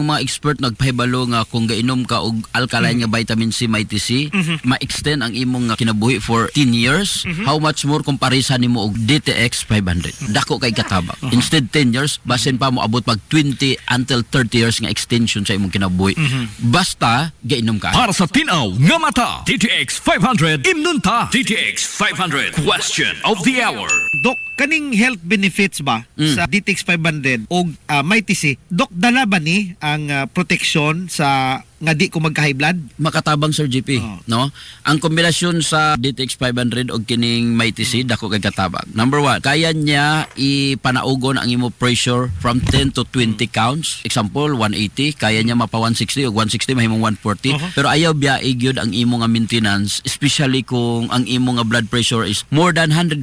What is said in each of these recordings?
ang mga expert nagpahibalo nga kung gainom ka og alkaline nga vitamin C mighty C, ma-extend ang imong kinabuhi for 10 years. How much more comparison nimo og DTX 500? Dako kay katabang. Instead 10 years, basin pa mo abot pag 20 until 30 years nga extension sa imong kinabuhi. Basta gainom ka. Para sa tinaw nga mata, DTX 500 imnunta. DTX 500 question of the hour. Dok, kaning health benefits ba sa DTX 500 o Mighty C, Dok, dala ba ni ang protection sa nga di ko magka-high blood? Makatabang Sir GP, no? Ang kombinasyon sa DTX 500 o kining Mighty C dako kay katabang. Number 1, kaya niya ipanaugon ang imo pressure from 10 to 20 counts. Example, 180, kaya niya mapa 160 o 160 mahimong 140. Pero ayaw biya gyud ang imo nga maintenance, especially kung ang imo nga blood pressure is more than 140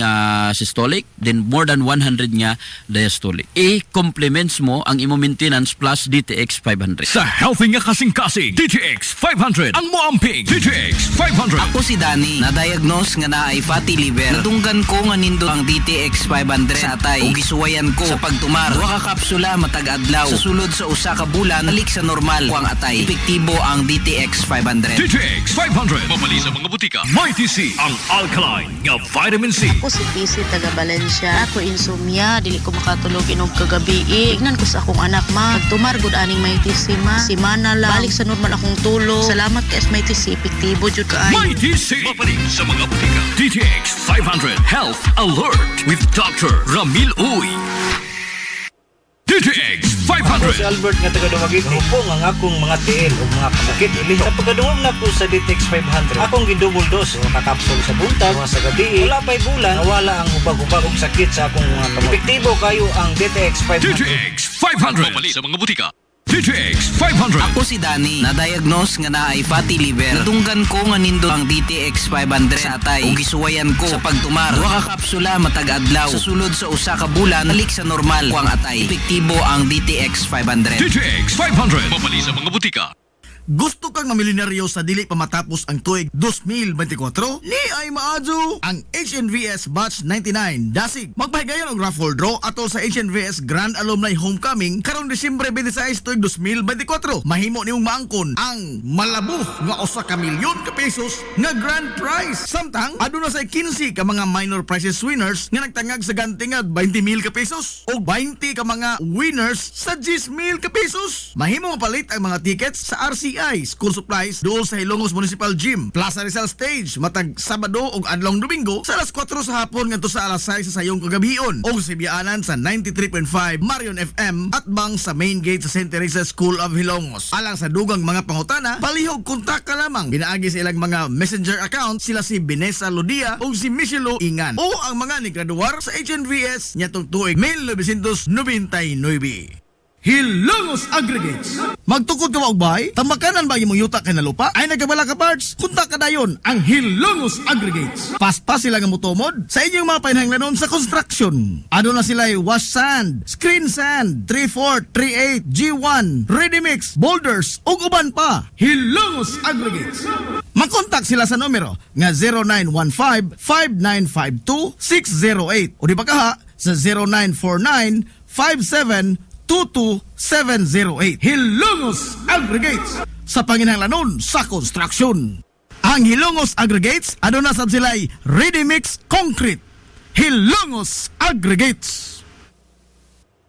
nga systolic, then more than 100 nga diastolic. I-complements mo ang imo maintenance plus DTX 500. Sa healthy nga kasing-kasing, DTX 500 ang moamping. DTX 500. Ako si Danny, na-diagnose nga na ay fatty liver. Natunggan ko nga nindo ang DTX 500 sa atay ug gisuwayan ko sa pagtumar. Duha ka kapsula matag adlaw. Sa sulod sa usa ka bulan, balik sa normal ko ang atay. Epektibo ang DTX 500. DTX 500. Mabali sa mga butika. Mighty C ang alkaline nga vitamin C. Ako si PC taga Valencia. Ako insomnia, dili ko makatulog inog kagabi. Ignan ko sa akong anak ma. Pagtumar gud aning Mighty C ma. Simana lang. Balik sa normal akong tulog. Salamat kay Mighty C. Epektibo jud kaayo. Mighty C. Mabalik sa mga butika. DTX 500 Health Alert with Dr. Ramil Uy. DTX Ako si 500. Albert nga taga Dumaguete. Hupong ang akong mga tiil o mga kasakit ili. Sa pagkadungog na ko sa DTX 500, akong gidouble dose o kakapsul sa buntag, mga sa gabi. Wala pa'y bulan, nawala ang ubag-ubag og sakit sa akong mga kamot. Epektibo kayo ang DTX 500. DTX 500. Mabali sa mga butika. DTX 500. Ako si Danny, na-diagnose nga na ay fatty liver. Natunggan ko nga nindo ang DTX 500 sa atay ug gisuwayan ko sa pagtumar. Duha ka kapsula matag adlaw. Sa sulod sa usa ka bulan, balik sa normal ko ang atay. Epektibo ang DTX 500. DTX 500. Mabali sa mga butika. Gusto kang mamilyonaryo sa dili pa matapos ang tuig 2024? Ni ay maadyo ang HNVS Batch 99 Dasig. Magpahigayon ang raffle draw atol sa HNVS Grand Alumni Homecoming karong Disyembre 26 tuig 2024. Mahimo nimong maangkon ang malabuh nga usa ka milyon ka pesos nga grand prize. Samtang aduna say 15 ka mga minor prizes winners nga nagtangag sa ganti nga 20,000 ka pesos o 20 ka mga winners sa 10,000 ka pesos. Mahimo mapalit ang mga tickets sa RCI School Supplies dool sa Ilongos Municipal Gym, Plaza Rizal Stage matag Sabado ug adlong Domingo sa alas 4 sa hapon ngadto sa alas 6 sa sayong kagabion o sa biyaanan sa 93.5 Marion FM at bang sa main gate sa St. Teresa School of Hilongos. Alang sa dugang mga pangutana, palihog kontak ka lamang. Pinaagi sa ilang mga messenger account sila si Vanessa Lodia o si Michelo Ingan o ang mga nigraduar sa HNVS nyatong tuig 1999. Hilongos Aggregates. Magtukod ka ba og bay? Tambakanan ba imong yuta kay na lupa? Ay nagabala ka parts? Kontak ka dayon ang Hilongos Aggregates. Paspas sila nga motomod sa inyong mga panahanglanon sa construction. Ano na sila wash sand, screen sand, 3/4, 3/8, G1, ready mix, boulders ug uban pa. Hilongos Aggregates. Magkontak sila sa numero nga 0915-5952-608 o di ba kaha sa 0949-5722-708. Hilongos Aggregates sa panginahanglanon sa construction. Ang Hilongos Aggregates aduna sab sila'y ready mix concrete. Hilongos Aggregates.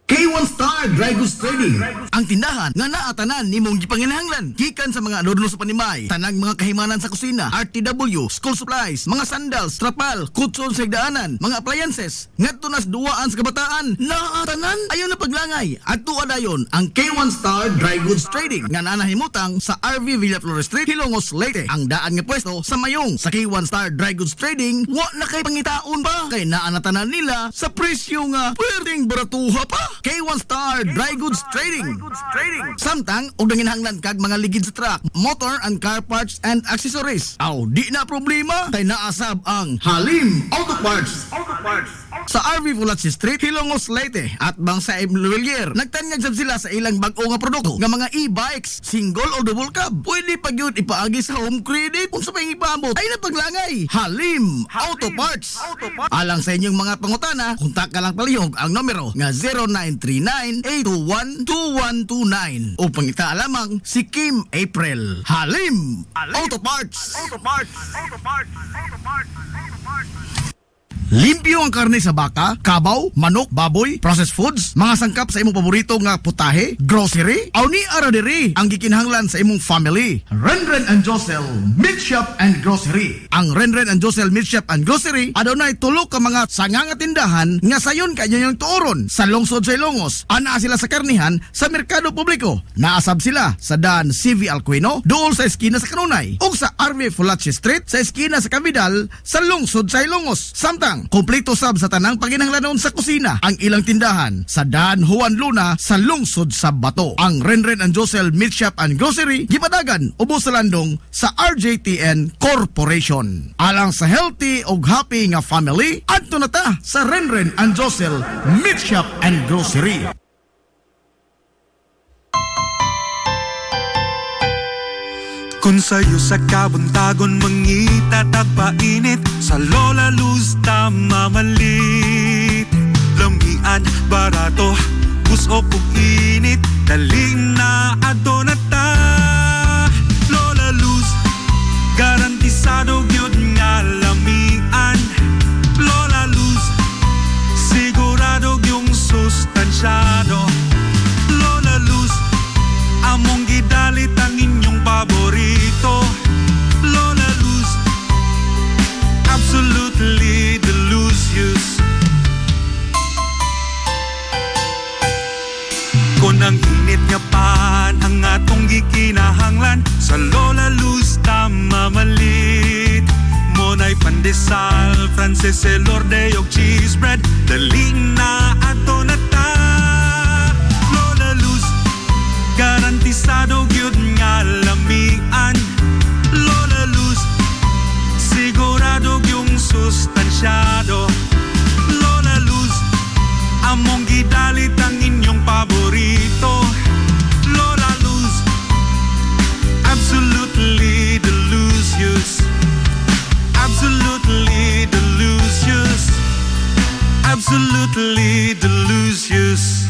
K1 Star Dry Goods Trading, ang tindahan nga naatanan nimong gipanginahanglan gikan sa mga adorno sa panimay, tanang mga kahimanan sa kusina, RTW, school supplies, mga sandals, trapal, kutson sa higdaanan, mga appliances, ngadto nas duwaan sa kabataan, naatanan ayo na paglangay. Adto dayon ang K1 Star Dry Goods Trading nga nanahimutang sa RV Villaflores Street, Hilongos, Leyte. Ang daan nga pwesto sa mayong sa K1 Star Dry Goods Trading, wa na kay pangitaon ba kay naanatanan nila sa presyo nga pwedeng baratuha pa. K1 Star Dry Goods Trading. Samtang og nanginahanglan kag mga ligid sa truck, motor and car parts and accessories. Aw di na problema kay naasab ang Halim Auto Parts. sa RV Fulatsi Street, Hilongos, Leyte at Bangsa Emluelier. Nagtanyag sab sila sa ilang bag-o nga produkto nga mga e-bikes, single o double cab. Pwede pa gyud ipaagi sa home credit kung sa pang ipaabot ay napaglangay. Halim Auto Parts. Alang sa inyong mga pangutana, kontak ka lang palihog ang numero nga 0939-821-2129 o pangita lamang si Kim April. Halim Auto Parts. Limpyo ang karne sa baka, kabaw, manok, baboy, processed foods, mga sangkap sa imong paborito nga putahe, grocery, aw ni ara diri ang gikinahanglan sa imong family. Renren and Josel Meat Shop and Grocery. Ang Renren and Josel Meat Shop and Grocery adunay tulo ka mga sanga nga tindahan nga sayon kanyang tuoron sa lungsod sa Ilongos. Ana sila sa karnihan sa merkado publiko. Naasab sila sa Dan CV Alcuino dool sa eskina sa Kanunay ug sa RV Fulatsi Street sa eskina sa Cavidal sa lungsod sa Ilongos. Samtang kompleto sab sa tanang panginahanglanon sa kusina ang ilang tindahan sa Dan Juan Luna sa lungsod sa Bato. Ang Renren and Josel Meat Shop and Grocery gipadagan ubos sa landong sa RJTN Corporation. Alang sa healthy ug happy nga family, adto na ta sa Renren and Josel Meat Shop and Grocery. Kung sa'yo sa kabuntagon mangita tagpainit sa Lola Luz tama malit. Lamian, barato, gusto kong init, daling na ato na ta. Lola Luz, garantisado yun nga lamian. Lola Luz, sigurado yung sustansyado. Lola Luz, among gidalit ang inyong paborito. Lola Luz, absolutely delicious. Kung ang init nga pan ang atong gikinahanglan sa Lola Luz tama malit. Monay pandesal, Frances Elorde og cheese bread, daling na ato na ta. Lola Luz, garantisado gyud nga lamian. Lola Luz, sigurado yung sustansyado. Lola Luz, among gidalit ang inyong paborito. Lola Luz, absolutely delicious. Absolutely delicious. Absolutely delicious.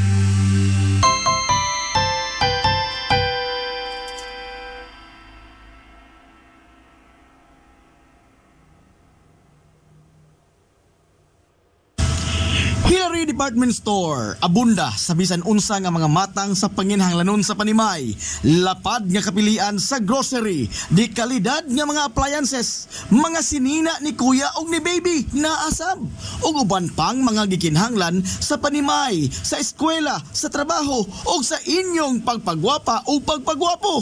Hillary Department Store, abunda sa bisan unsa nga mga matang sa panginahanglanon sa panimay, lapad nga kapilian sa grocery, di kalidad nga mga appliances, mga sinina ni kuya og ni baby naasab, ug uban pang mga gikinahanglan sa panimay, sa eskwela, sa trabaho ug sa inyong pagpagwapa o pagpagwapo.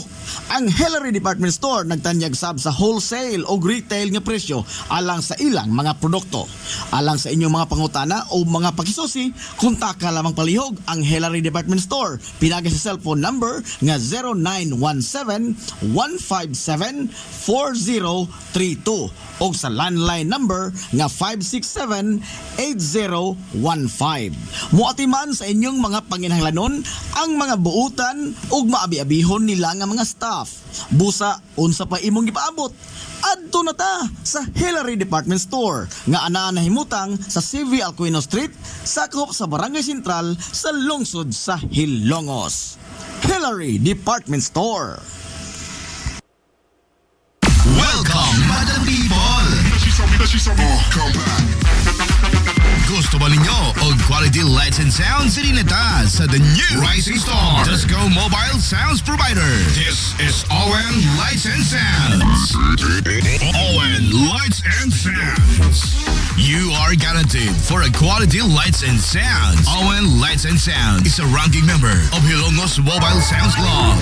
Ang Hillary Department Store nagtanyag sab sa wholesale o retail nga presyo alang sa ilang mga produkto. Alang sa inyong mga pangutana o mga pakisusi, kontak ka lamang palihog ang Hillary Department Store. Pinagi sa cellphone number nga 0917-157-4032 o sa landline number nga 567-8015. Muatiman sa inyong mga panginahanglanon ang mga buutan ug maabi-abihon nila nga mga staff. Busa, unsa pa imong gipaabot? Adto na ta sa Hillary Department Store nga anaa nahimutang sa CV Alcuino Street, sakop sa Barangay Sentral sa lungsod sa Hilongos. Hillary Department Store. Welcome, Madam People! Gusto ba ninyo og quality lights and sounds? Sirineta sa the new Rising Star Disco Mobile Sounds Provider. This is ON Lights and Sounds. ON Lights and Sounds. You are guaranteed for a quality lights and sounds. ON Lights and Sounds is a ranking member of Hilongos Mobile Sounds Club.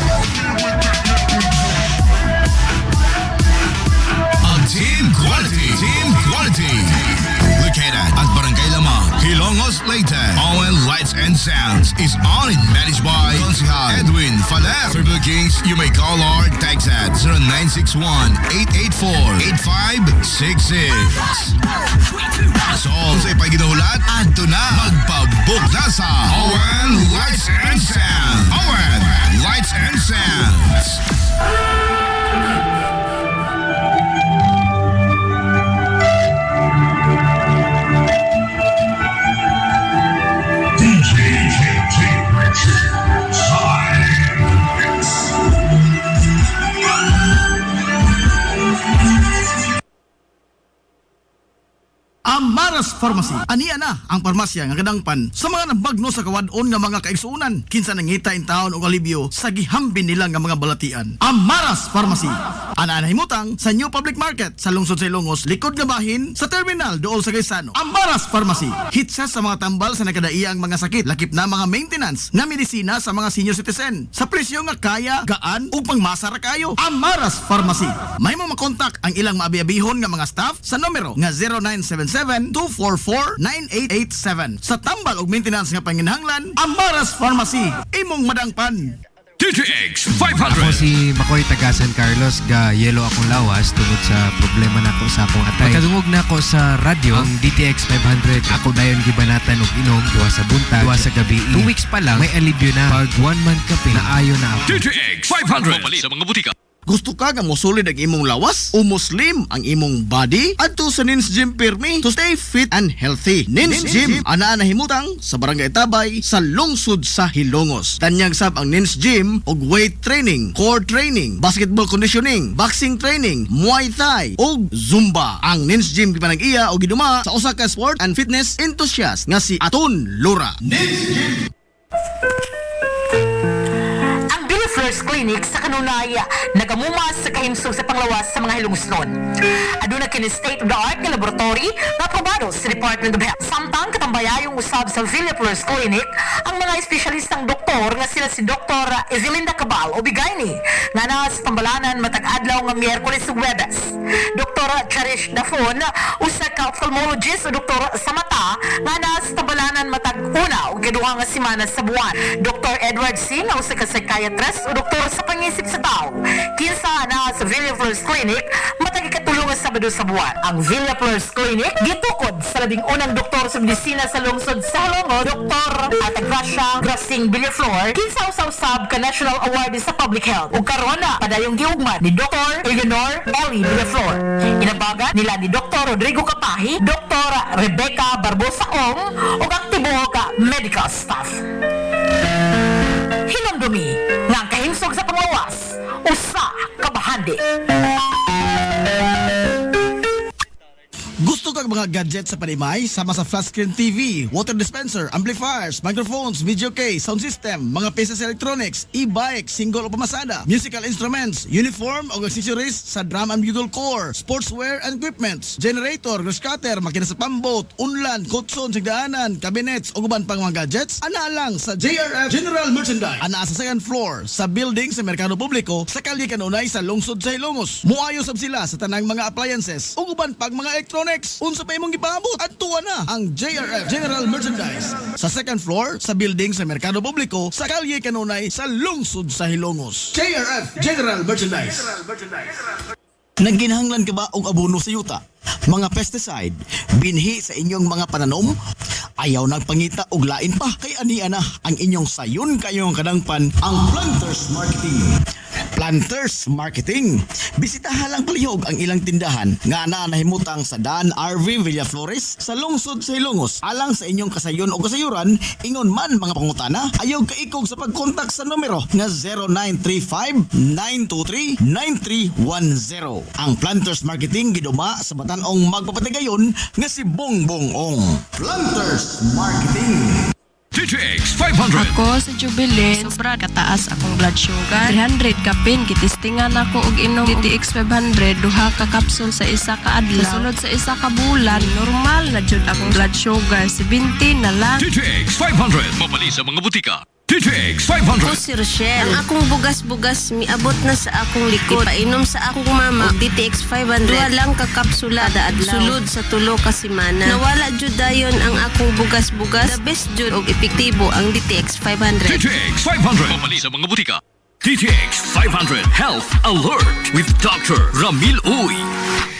Team quality. located at Barangay Lamang, Hilongos, Leyte. ON Lights and Sounds is owned and managed by Consihal Edwin Faler. For bookings, you may call or text at 0961-884-8566. So, sa ipaginahulat, adto na magpabook na sa ON Lights and Sounds. ON Lights and Sounds. Amaras Pharmacy. Aniya na ang parmasya nga kadangpan sa mga nabagno sa kawadon nga mga kaigsuunan kinsa nangita in taon og alibyo sa gihambin nila nga mga balatian. Amaras Pharmacy. Ana himutang sa New Public Market sa lungsod sa Ilongos, likod nga bahin sa terminal dool sa Gaisano. Amaras Pharmacy. Hitsa sa mga tambal sa nakadaiyang mga sakit, lakip na mga maintenance nga medisina sa mga senior citizen sa presyo nga kaya, gaan ug pangmasara kayo. Amaras Pharmacy. May mo makontak ang ilang maabiyabihon nga mga staff sa numero nga 0977-244-9887. Sa tambal og maintenance nga panginhanglan, Amaras Pharmacy. Imong madangpan. DTX Ako 500. si Makoy taga San Carlos, ga yelo akong lawas tungod sa problema nako sa akong atay. Pagkadungog na ako sa radyo, ang DTX 500, ako dayon gibanatan og inom, duwa sa buntag, duwa sa gabi. 2 weeks pa lang, may alibyo na. Pag 1 month kape, naayo na ako. DTX 500. Mabali sa mga butika. Gusto ka nga mosulid ang imong lawas o muslim ang imong body? Adto sa Nins Gym Pirmi to stay fit and healthy. Nins Gym ana himutang sa Barangay Tabay sa lungsod sa Hilongos. Tanyag sab ang Nins Gym og weight training, core training, basketball conditioning, boxing training, Muay Thai ug Zumba. Ang Nins Gym gipanag-iya og giduma sa usa ka sport and fitness enthusiast nga si Aton Lura. First Clinic sa kanunay nagamumas sa kahimsog sa panglawas sa mga hilungsnon. Aduna kini state-of-the-art nga laboratory nga aprobado sa Department of Health. Samtang katambayayong usab sa Villa First Clinic ang mga espesyalistang doktor nga sila si Dr. Ezelinda Cabal o Bigayni nga na sa pambalanan matag adlaw nga Miyerkules ug Huwebes. Dr. Cherish Dafon usa ka ophthalmologist o doktor sa mata nga na sa pambalanan matag una ug kaduha nga semana sa buwan. Dr. Edward Singh usa ka psychiatrist o doktor sa pangisip sa tao. Kinsa na sa Villa First Clinic matag ikatulong sa Sabado sa buwan. Ang Villa First Clinic gitukod sa labing unang doktor sa medisina sa lungsod sa Hilongos, Dr. Atagracia Grasing Villaflor, kinsa usab ka National Award sa Public Health. Ug karon na padayong giugman ni Dr. Eleanor Ellie Villaflor. Inabagan nila ni Dr. Rodrigo Kapahi, Dr. Rebecca Barbosa Ong ug aktibo ka medical staff. Hinumdumi nga ang kahimsog sa panglawas usa ka bahandi. Gusto kang mga gadget sa panimay sama sa flat screen TV, water dispenser, amplifiers, microphones, video case, sound system, mga pieces electronics, e-bike, single o pamasada, musical instruments, uniform o accessories sa drum and bugle corps, sportswear and equipments, generator, grass cutter, makina sa pambot, unlan, kutson, sigdaanan, cabinets o guban pang mga gadgets, ana lang sa JRF General Merchandise. Ana sa second floor sa building sa Merkado Publiko sa kalye kanunay sa lungsod sa Hilongos. Muayo sab sila sa tanang mga appliances o guban pang mga electronics. Unsa pa imong gipaabot? Adtuwa na ang JRF General Merchandise sa second floor sa building sa Merkado Publiko sa kalye kanunay sa lungsod sa Hilongos. JRF General Merchandise. Nagginahanglan ka ba og abono sa yuta? Mga pesticide, binhi sa inyong mga pananom? Ayaw nagpangita og lain pa kay aniya na ang inyong sayon kayong kadangpan ang Planters Marketing. Planters Marketing. Bisitahan lang palihog ang ilang tindahan nga nahimutang sa Dan RV Villaflores sa lungsod sa Hilongos. Alang sa inyong kasayon o kasayuran, ingon man mga pangutana, ayaw kaikog sa pagkontak sa numero nga 0935-923-9310. Ang Planters Marketing giduma sa Batanong magpapatigayon nga si Bongbong Ong. Planters Marketing. DTX 500. Ako sa Jubilee, sobra kataas akong blood sugar. 300 kapin, kitistingan ako og inom DTX 500, duha ka kapsul sa isa ka adlaw. Sunod sa isa ka bulan, normal na jud akong blood sugar, 70 na lang. DTX 500. Mabali sa mga butika. DTX Ako 500. si Rochelle. Ang akong bugas-bugas miabot na sa akong likod. Painom sa akong mama og DTX 500. Duha lang ka kapsula kada adlaw. Sulod sa tulo ka semana. Nawala jud dayon ang akong bugas-bugas. The best jud og epektibo ang DTX 500. DTX 500. Mamali sa mga butika. DTX 500 Health Alert with Dr. Ramil Uy.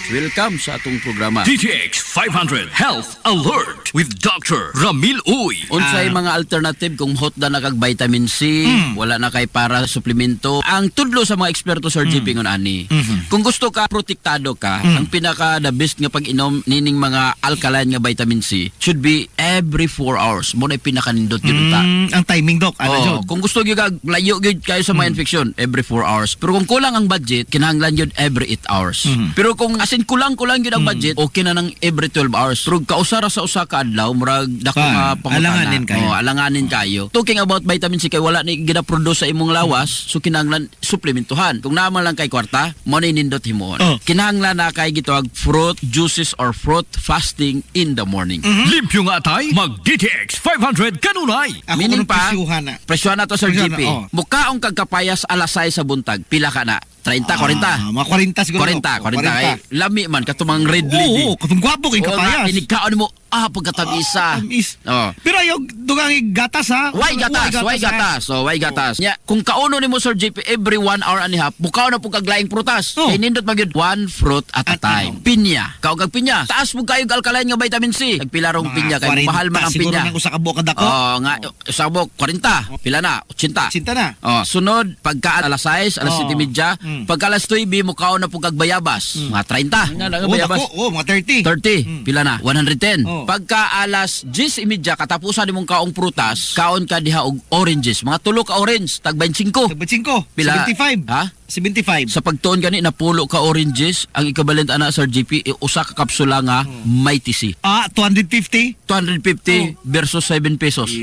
Welcome sa atong programa. DTX 500 Health Alert with Dr. Ramil Uy. Unsay mga alternative kung hot na kag vitamin C, wala na kay para suplemento. Ang tudlo sa mga eksperto sa RGP ngon ani. Kung gusto ka protektado ka, ang pinaka the best nga pag-inom nining mga alkaline nga vitamin C should be every 4 hours. Mo na pinakanindot gyud ta. Ang timing, Doc. Ano Oh, yun? kung gusto gyud kag layo gyud kayo sa mga infection, every 4 hours. Pero kung kulang ang budget, kinahanglan gyud every 8 hours. Pero kung asin kulang-kulang gyud ang budget, okay na ng every 12 hours. Pero kausara sa usa ka adlaw, murag dako nga pangutana. Alanganin kayo. Oh, alanganin kayo. Talking about vitamin C kay wala ni gina-produce sa imong lawas, so kinahanglan suplementuhan. Kung naman lang kay kwarta, mo ni nindot himuon. Kinahanglan na kay gitawag fruit juices or fruit fasting in the morning. Limpyo nga tay, mag DTX 500 kanunay. Ako Meaning kunong pa, presyuhan na. presyon na to sa Presyon GP. na, oh. Mukaong kagkapayas alasay sa buntag, pila ka na? 30, 40? Mga 40 siguro. 40 kay lami man katong red lady. Oo, katong gwapo kay kapayas. Inigkaon mo pagkatamis-a. Tamis. Oh. Pero ayaw dugang gatas ha. Why gatas? So, why gatas? Nya, kung kauno nimo Sir JP every 1 hour and a half, bukaw na pug kaglaing prutas. Oh. Kay nindot magyud one fruit at a time. Pinya, kaog kag pinya. Taas mo kayo alkaline nga vitamin C. Nagpilarong pinya kay mahal man ang pinya. Siguro nang usa ka buok kadako. Oh, nga sabok 40. Pila na? 80. Sinta na. Oh, sunod pagka alas 6, alas 7:30, pagka alas 9 mukaon na pug kag bayabas. Mga 30. Nga lang ang bayabas. Mga 30. 30. Pila na? 110. Oh. Pagka alas 10:30 katapusan nimong kaong prutas, kaon ka diha og oranges. Mga tulo ka orange, tag 25. Tagbat 5. Pila? 75. Ha? 75. Sa pagtuon gani na pulo ka oranges, ang equivalent ana sa GP usa ka kapsula nga may TC. 250. 250 versus 7 pesos.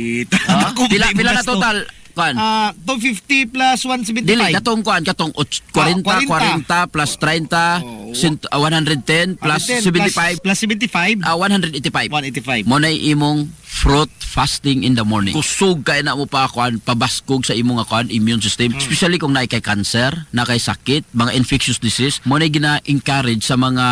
Ha? Ako, Pila na gasto. total? Kan? 250 plus 175. Dili, katong kuan, katong 40 plus 30, 110 plus 75, plus 75. 185. 185. Mo na imong fruit fasting in the morning. Kusog kay na mo pa kuan, pabaskog sa imong kuan immune system, especially kung naay kay cancer, na kay sakit, mga infectious disease, mo na gina-encourage sa mga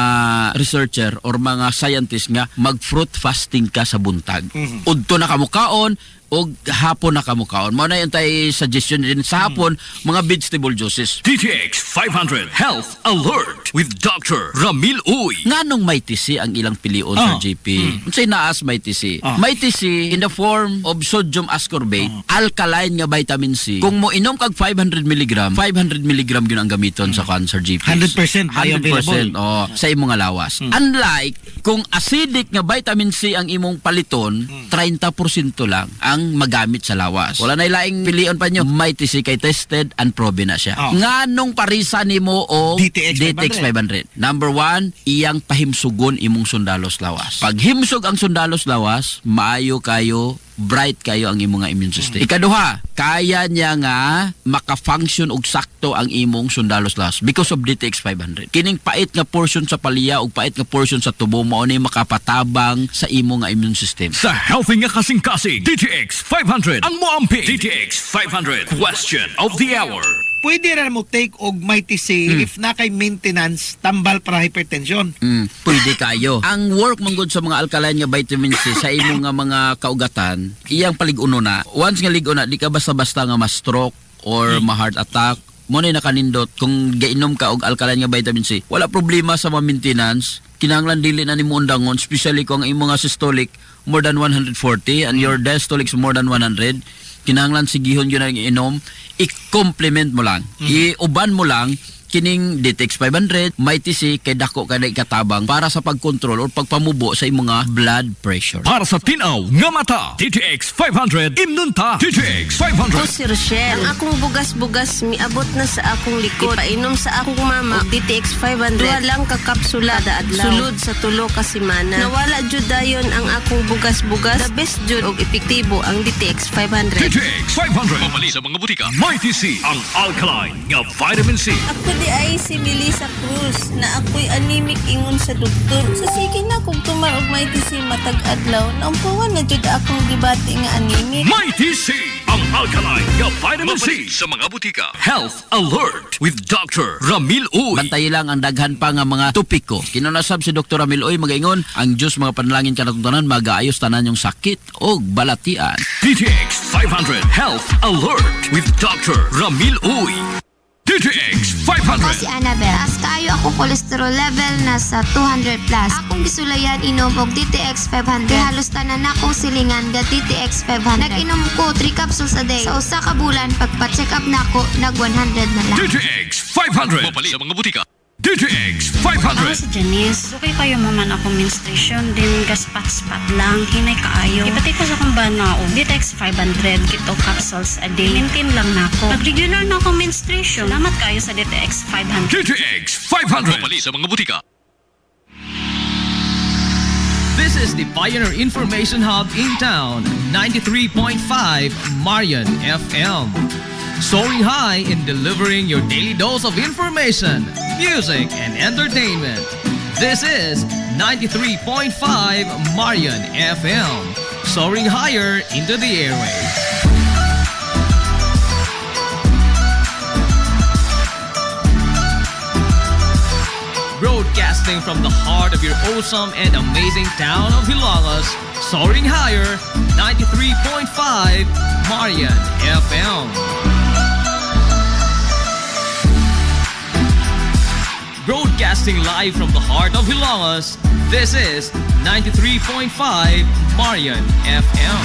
researcher or mga scientist nga mag-fruit fasting ka sa buntag. Udto na kamo kaon o hapon na kamukaon. Mao na yung tay suggestion din sa hapon, mga vegetable juices. DTX 500 Health Alert with Dr. Ramil Uy. Nganong may TC ang ilang pilion sa GP? Unsay naas may TC? May TC in the form of sodium ascorbate, alkaline nga vitamin C. Kung mo inom kag 500 mg, 500 mg yun ang gamiton sa cancer GP. 100% available. 100% sa imong lawas. Unlike kung acidic nga vitamin C ang imong paliton, 30% lang ang magamit sa lawas. Wala na ilaing pilion pa nyo. May TC kay tested and proven na siya. Nganong parisa nimo o DTX 500? Number 1, iyang pahimsugon imong sundalos lawas. Pag himsog ang sundalos lawas, maayo kayo, bright kayo ang imong immune system. Ikaduha, kaya niya nga maka-function og sakto ang imong sundalos lawas because of DTX 500. Kining pait nga portion sa palya ug pait nga portion sa tubo mao ni makapatabang sa imong immune system. Sa healthy nga kasing-kasing, DTX 500 ang moampi. DTX 500 question of the hour. Pwede na mo take og may TC if na kay maintenance tambal para hypertension. Pwede kayo. Ang work manggod sa mga alkaline nga vitamin C sa imong nga mga kaugatan, iyang palig-uno na. Once nga lig-una, di ka basta-basta nga ma-stroke or ma-heart attack. Mo na nakanindot kung gainom ka og alkaline nga vitamin C. Wala problema sa maintenance. Kinahanglan dili na nimo undangon, especially kung ang imong nga systolic more than 140 and your diastolic more than 100. Kinahanglan sigihon yun ang inom, i-complement mo lang, i-uban mo lang kining DTX 500, may TC kay dako kada ikatabang para sa pagkontrol o pagpamubo sa imong nga blood pressure. Para sa tinaw nga mata, DTX 500 imnunta. DTX 500. Ako si Rochelle. Ang akong bugas-bugas miabot na sa akong likod. Painom sa akong mama og DTX 500. Duha lang ka kapsula kada adlaw. Sulod sa tulo ka semana. Nawala jud dayon ang akong bugas-bugas. The best jud og epektibo ang DTX 500. DTX 500. Mamali sa mga butika. May TC ang alkaline nga vitamin C. Ako di ay si Melissa Cruz na ako'y anemic ingon sa doktor. So sige na kung tumarog Mighty C matag adlaw, naumpawan na jud akong gibati nga anemic. Mighty C, ang alkaline nga vitamin C sa mga butika. Health Alert with Dr. Ramil Uy. Bantay lang ang daghan pa nga mga topiko. Kinunasab si Dr. Ramil Uy magaingon, ang Diyos mga panalangin kanatungtanan magaayos tanan yung sakit o balatian. DTX 500 Health Alert with Dr. Ramil Uy. DTX 500. Ako si Annabelle. Taas kaayo ako cholesterol level na sa 200 plus. Akong gisulayan inom og DTX 500. Halos tanan akong silingan ga DTX 500. Nag-inom ko 3 capsules a day. Sa usa ka bulan pagpa-check up nako nag 100 na lang. DTX 500. Mapali sa mga butika. DTX Ako 500. si Janice. Okay kayo mo man ako menstruation, din gaspat-spat lang, hinay kaayo. Ipatay ko sa kong banao, DTX 500, kito capsules a day. Maintain lang na ako. Pag regular na akong menstruation, salamat kayo sa DTX 500. DTX 500. Mapali sa mga butika. This is the Pioneer Information Hub in town, 93.5 Marian FM. Soaring high in delivering your daily dose of information, music, and entertainment. This is 93.5 Marian FM. Soaring higher into the airwaves. Broadcasting from the heart of your awesome and amazing town of Hilagas, soaring higher, 93.5 Marian FM. Broadcasting live from the heart of Hilagas, this is 93.5 Marian FM.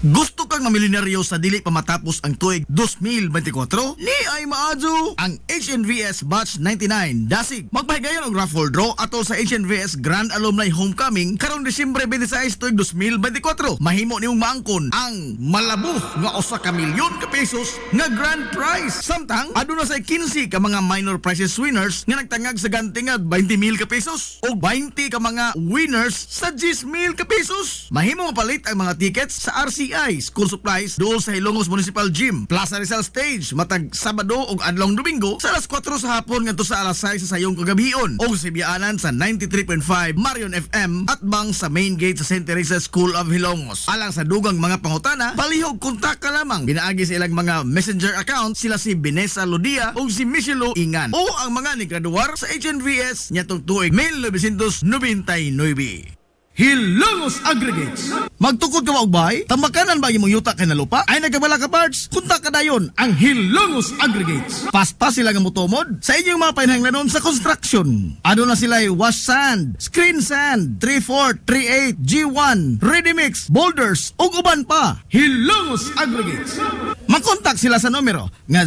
Gusto kang mamilyonaryo sa dili pa matapos ang tuig 2024? Ni ay maadyo ang HNVS Batch 99 Dasig. Magpahigayon og raffle draw atol sa HNVS Grand Alumni Homecoming karong Disyembre 26 tuig 2024. Mahimo nimong maangkon ang malabog nga 1 ka milyon ka pesos nga grand prize. Samtang aduna sa 15 ka mga minor prizes winners nga nagtangag sa gantingad 20,000 ka pesos o 20 ka mga winners sa 10,000 ka pesos. Mahimo mapalit ang mga tickets sa RCI School Supplies doon sa Hilongos Municipal Gym, Plaza Rizal Stage matag Sabado ug adlong Domingo sa alas 4 sa hapon ngadto sa alas 6 sa sayong kagabion o sa biyaanan sa 93.5 Marion FM at bang sa main gate sa St. Teresa School of Hilongos. Alang sa dugang mga pangutana, palihog kontak ka lamang. Binaagi sa ilang mga messenger account sila si Binesa Lodia o si Michelo Ingan o ang mga nigraduar sa HNVS nyatong tuig 1999. Hilongos Aggregates. Magtukod ka ba og bahay? Tamakanan ba imong yuta kay na lupa? Ay nagkabala ka parts? Kunta ka dayon ang Hilongos Aggregates. Paspas sila nga motomod sa inyong mga panahanglanon sa construction. Ano na sila wash sand, screen sand, 3/4, 3/8, G1, ready mix, boulders ug uban pa. Hilongos Aggregates. Makontak sila sa numero nga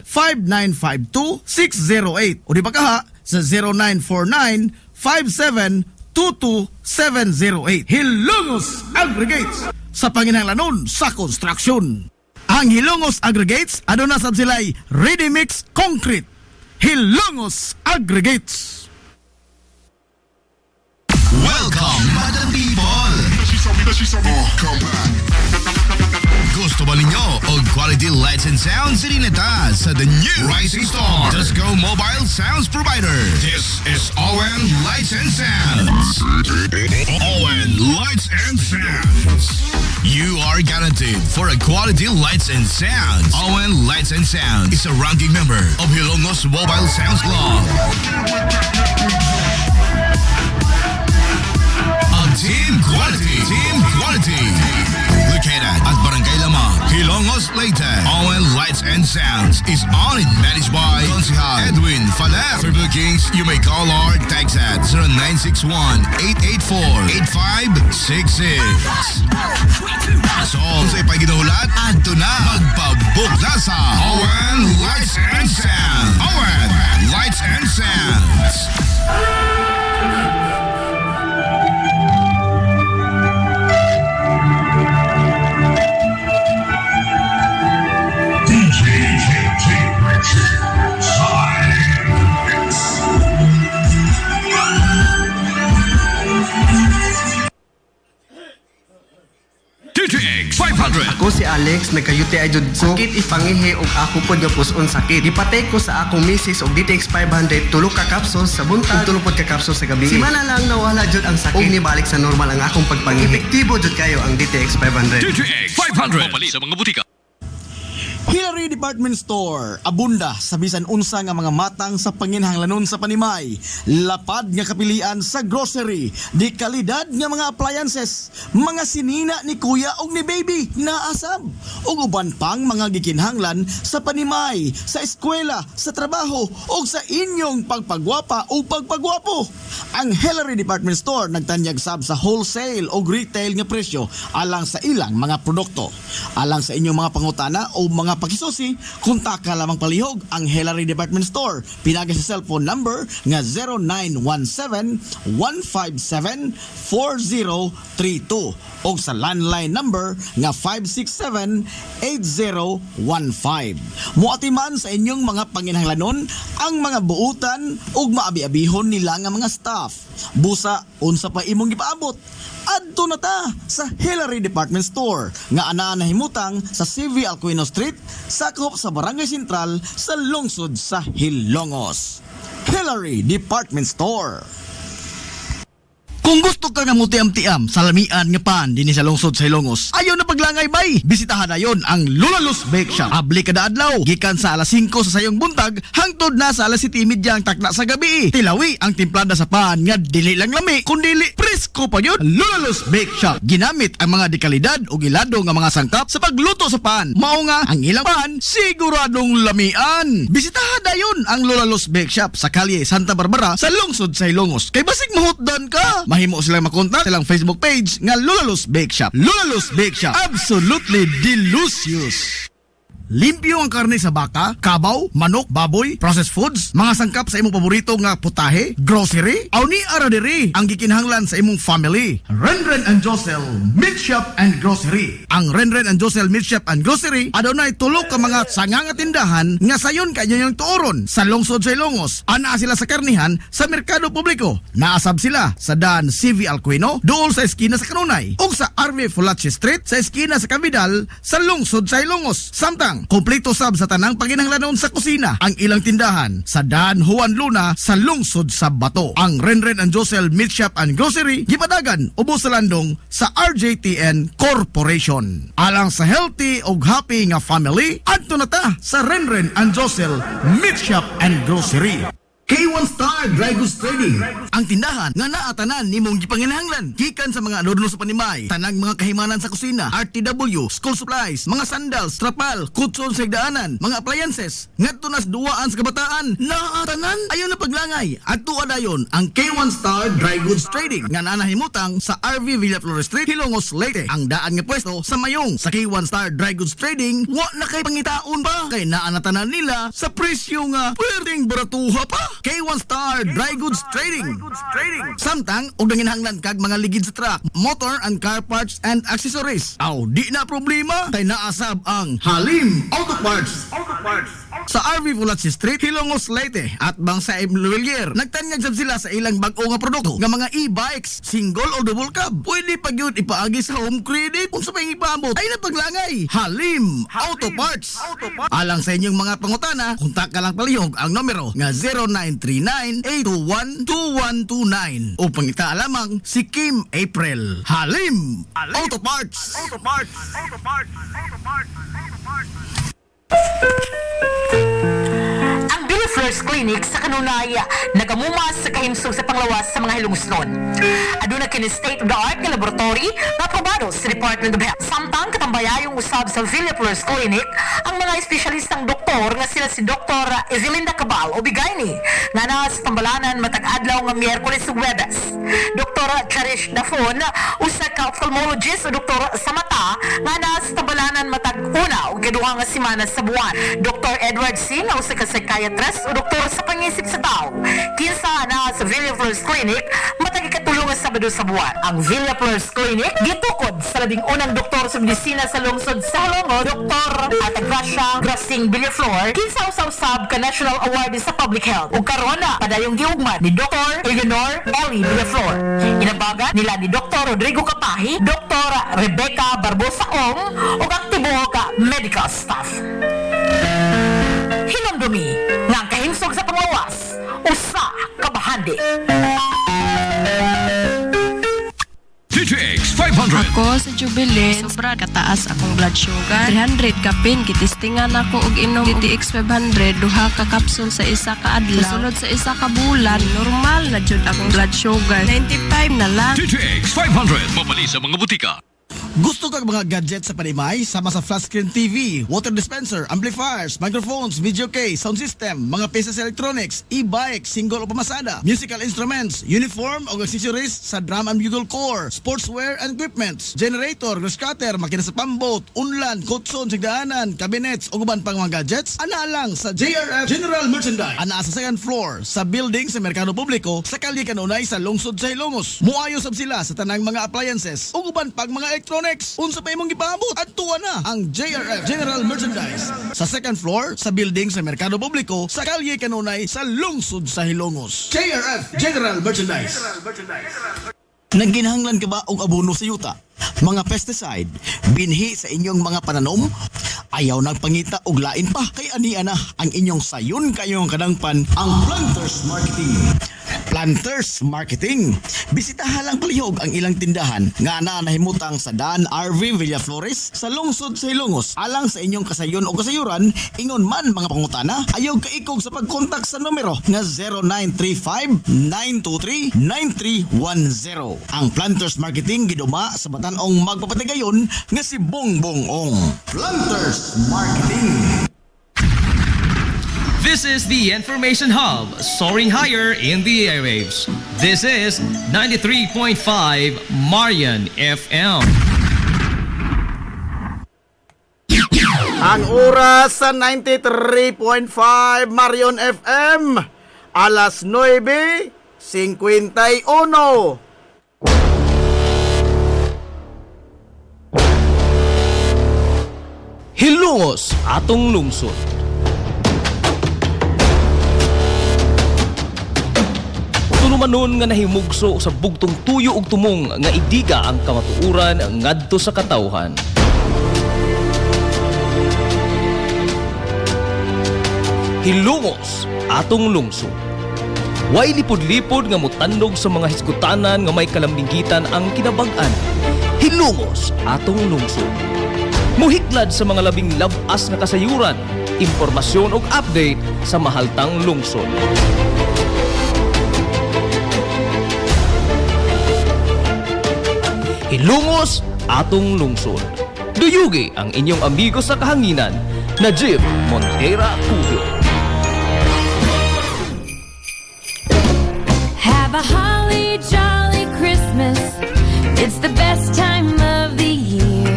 0915-5952-608 o di ba kaha sa 0949-5722-708. Hilongos Aggregates sa panginahanglanon sa construction. Ang Hilongos Aggregates aduna sab sila'y ready mix concrete. Hilongos Aggregates. Welcome, Madam People! Gusto ba ninyo og quality lights and sounds Sirineta sa the new Rising Star Disco Mobile Sounds Provider? This is ON Lights and Sounds. ON Lights and Sounds. You are guaranteed for a quality lights and sounds. ON Lights and Sounds is a ranking member of Hilongos Mobile Sounds Club. Team Quality. Located at Barangay Lamang, Hilongos, Leyte. ON Lights and Sounds is owned and managed by Consihal Edwin Faler. For bookings, you may call or text at 0961-884-8566. So, sa ipaginahulat, adto na magpabook na sa ON Lights and Sounds. ON Lights and Sounds. DTX 500. Ako si Alex, nagka-UTI jud ko. Sakit ipangihi og ako pod nga puson sakit. Ipatay ko sa akong misis og DTX 500 tulo ka kapsul sa buntag, tulo pod ka kapsul sa gabi. Simana lang nawala jud ang sakit. Og nibalik sa normal ang akong pagpangihi. Epektibo jud kayo ang DTX 500. DTX 500. Mapali sa mga butika. Hillary Department Store, abunda sa bisan unsa nga mga matang sa panginhanglanon sa panimay, lapad nga kapilian sa grocery, di kalidad nga mga appliances, mga sinina ni kuya og ni baby naasab, ug uban pang mga gikinhanglan sa panimay, sa eskwela, sa trabaho ug sa inyong pagpagwapa o pagpagwapo. Ang Hillary Department Store nagtanyag sab sa wholesale o retail nga presyo alang sa ilang mga produkto. Alang sa inyong mga pangutana o mga pakisusi, kontak ka lamang palihog ang Hillary Department Store. Pinagi sa cellphone number nga 0917-157-4032 o sa landline number nga 567-8015. Muatiman sa inyong mga panginhanglanon ang mga buutan o maabi-abihon nila nga mga staff. Busa, unsa pa imong gipaabot? Adto na ta sa Hillary Department Store nga anaa nahimutang sa CV Alcuino Street, sakop sa Barangay Sentral sa lungsod sa Hilongos. Hillary Department Store. Kung gusto ka nga mutiam-tiam sa lamian nga pan dinhi sa lungsod sa Hilongos, ayaw na paglangay bay. Bisitahan na yon ang Lulalus Bake Shop. Abli kada adlaw, gikan sa alas 5 sa sayong buntag hangtod na sa alas 7:30 ang takna sa gabi. Tilawi ang timplada sa pan nga dili lang lami, kundi presko pa yun. Lulalus Bake Shop ginamit ang mga dekalidad o gilado nga mga sangkap sa pagluto sa pan. Mao nga ang ilang pan siguradong lamian. Bisitahan na yon ang Lulalus Bake Shop sa kalye Santa Barbara sa lungsod sa Hilongos. Kay basig mahutdan ka, mahimo silang makontak silang Facebook page nga Lulalus Bake Shop. Lulalus Bake Shop, absolutely delicious. Limpyo ang karne sa baka, kabaw, manok, baboy, processed foods, mga sangkap sa imong paborito nga putahe, grocery, aw ni aradiri ang gikinahanglan sa imong family. Renren and Josel Meat Shop and Grocery. Ang Renren and Josel Meat Shop and Grocery adunay tulo ka mga sanga nga tindahan nga sayon kanyang tuoron sa lungsod sa Ilongos. Ana sila sa karnihan sa merkado publiko. Naasab sila sa daan CV Alcuino, dool sa eskina sa Kanunay, ug sa RV Fulache Street sa eskina sa Cavidal sa lungsod sa Ilongos. Samtang kompleto sab sa tanang paginhanglanon sa kusina ang ilang tindahan sa Dan Juan Luna sa lungsod sa Bato. Ang Renren and Josel Meat Shop and Grocery gipadagan ubos sa landong sa RJTN Corporation. Alang sa healthy ug happy nga family, adto na ta sa Renren and Josel Meat Shop and Grocery. K1 Star Dry Goods Trading, ang tindahan nga naatanan nimong gipanginahanglan gikan sa mga adorno sa panimay, tanang mga kahimanan sa kusina, RTW, school supplies, mga sandals, trapal, kutson sa higdaanan, mga appliances, ngadto nas duwaan sa kabataan, naatanan ayo na paglangay. Adto adayon ang K1 Star Dry Goods Trading nga nanahimutang sa RV Villaflores Street, Hilongos, Leyte. Ang daan nga pwesto sa mayong sa K1 Star Dry Goods Trading, wa na kay pangitaon pa kay naanatanan nila sa presyo nga pwedeng baratuha pa. K1 Star Dry Goods Trading. Samtang og nanginhanglan kag mga ligid sa truck, motor and car parts and accessories. Aw di na problema kay naasab ang Halim Auto Parts. Sa RV Fulache Street, Hilongos, Leyte at bang sa Emluelier. Nagtanyag sab sila sa ilang bag-o nga produkto nga mga e-bikes, single o double cab. Pwede pa gyud ipaagi sa home credit kung sa pang ipaabot ay napaglangay. Halim Auto Parts. Alang sa inyong mga pangutana, kontak ka lang palihog ang numero nga 0939-821-2129 o pangita lamang si Kim April. Halim Auto Parts. Ang Billy Flores Clinic sa Kanunay nagamumas sa kahimsog sa panglawas sa mga hilungsnon. Aduna kini state-of-the-art nga laboratory nga aprobado sa Department of Health. Samtang katambayayong usab sa Billy Flores Clinic ang mga espesyalistang doktor nga sila si Dr. Ezelinda Cabal o Bigayni nga na sa tambalanan matag adlaw nga Miyerkules ug Huwebes. Dr. Cherish Dafon usa ka ophthalmologist o doktor sa mata nga na sa tambalanan matag una ug kaduha nga semana sa buwan. Dr. Edward C. nga usa ka psychiatrist o doktor sa pangisip sa tao. Kinsa na sa Villa Flores Clinic matag ikatulong sa Sabado sa buwan. Ang Villa Flores Clinic gitukod sa labing unang doktor sa medisina sa lungsod sa Halongo, Dr. Atagracia Grasing Villaflor, kinsa usab ka National Award sa Public Health. Ug karon na padayong giugmad ni Dr. Eleanor Ellie Villaflor. Inabagan nila ni Dr. Rodrigo Kapahi, Dr. Rebecca Barbosa Ong ug ang tibuok ka medical staff. Hinumdumi nga ang kahimsog sa panglawas usa ka bahandi. DTX 500. Ako sa Jubilee, sobra kataas akong blood sugar. 300 kapin, kitistingan ako og inom DTX 500, duha ka kapsul sa isa ka adlaw. Sunod sa isa ka bulan, normal na jud akong blood sugar. 95 na lang. DTX 500. Mabali sa mga butika. Gusto kang mga gadgets sa panimay? Sama sa flat screen TV, water dispenser, amplifiers, microphones, video case, sound system, mga pieces electronics, e-bike, single o pamasada, musical instruments, uniform o accessories sa drum and bugle corps, sportswear and equipments, generator, grass cutter, makina sa pamboat, unlan, kutson, sigdaanan, cabinets o guban pang mga gadgets, ana lang sa JRF General Merchandise. Ana sa second floor sa building sa Merkado Publiko sa kalye kanunay sa lungsod sa Ilongos. Muayo sab sila sa tanang mga appliances o guban pang mga electronics. Unsa pa imong gipaabot? Adtuwa na ang JRF General Merchandise sa second floor sa building sa Merkado Publiko sa kalye kanunay sa lungsod sa Hilongos. JRF General Merchandise. Nagginahanglan ka ba og abono sa yuta? Mga pesticide, binhi sa inyong mga pananom? Ayaw nagpangita og lain pa kay ania na ang inyong sayon kayong kadangpan ang Planters Marketing. Planters Marketing. Bisitahan lang palihog ang ilang tindahan nga nahimutang sa Dan RV Villaflores sa lungsod sa Hilongos. Alang sa inyong kasayon o kasayuran, ingon man mga pangutana, ayaw kaikog sa pagkontak sa numero nga 0935-923-9310. Ang Planters Marketing giduma sa batan-ong magpapatigayon nga si Bongbong Ong. Planters Marketing. This is the Information Hub, soaring higher in the airwaves. This is 93.5 Marian FM. Ang oras sa 93.5 Marion FM, alas 9:51. Hilongos atong lungsod. Tunumanon nga nahimugso sa bugtong tuyo ug tumong nga idiga ang kamatuuran ngadto sa katawhan. Hilongos atong lungsod. Way lipod-lipod nga mutandog sa mga hiskutanan nga may kalambigitan ang kinabag-an. Hilongos atong lungsod. Muhiklad sa mga labing labas nga kasayuran, impormasyon ug update sa mahaltang lungsod. Hilongos atong lungsod. Duyugi ang inyong amigo sa kahanginan, Najib Montera Cubio. Have a holly jolly Christmas. It's the best time of the year.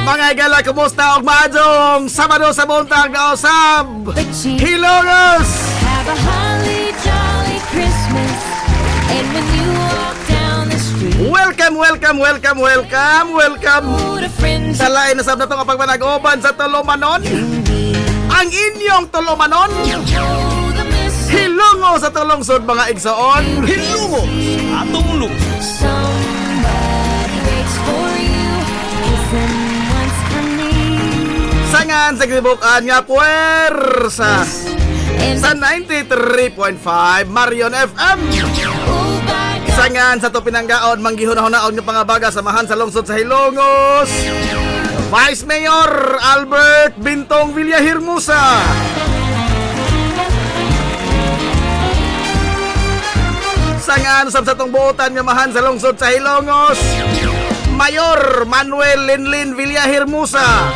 Mga igala, kumusta og maadong Sabado sa buntag na usab Hilongos. Have a holly jolly Christmas. And when you walk down the street, welcome sa lain na sab na itong pagpanag-uban sa Tolomanon. Ang inyong Tolomanon, Hilongos sa Tulungsod mga igsoon. Hilongos atong lungsod. somebody waits for you. Listen once for me. Sangan sa gibukan nga puwersa sa 93.5 Marion FM. Sangan sa to pinanggaon manggihunahon-naon nga pangabaga samahan sa lungsod sa Hilongos, Vice Mayor Albert Bintong Villahermosa. Sangan sa tong buotan nga mahan sa lungsod sa Hilongos, Mayor Manuel Linlin Villahermosa.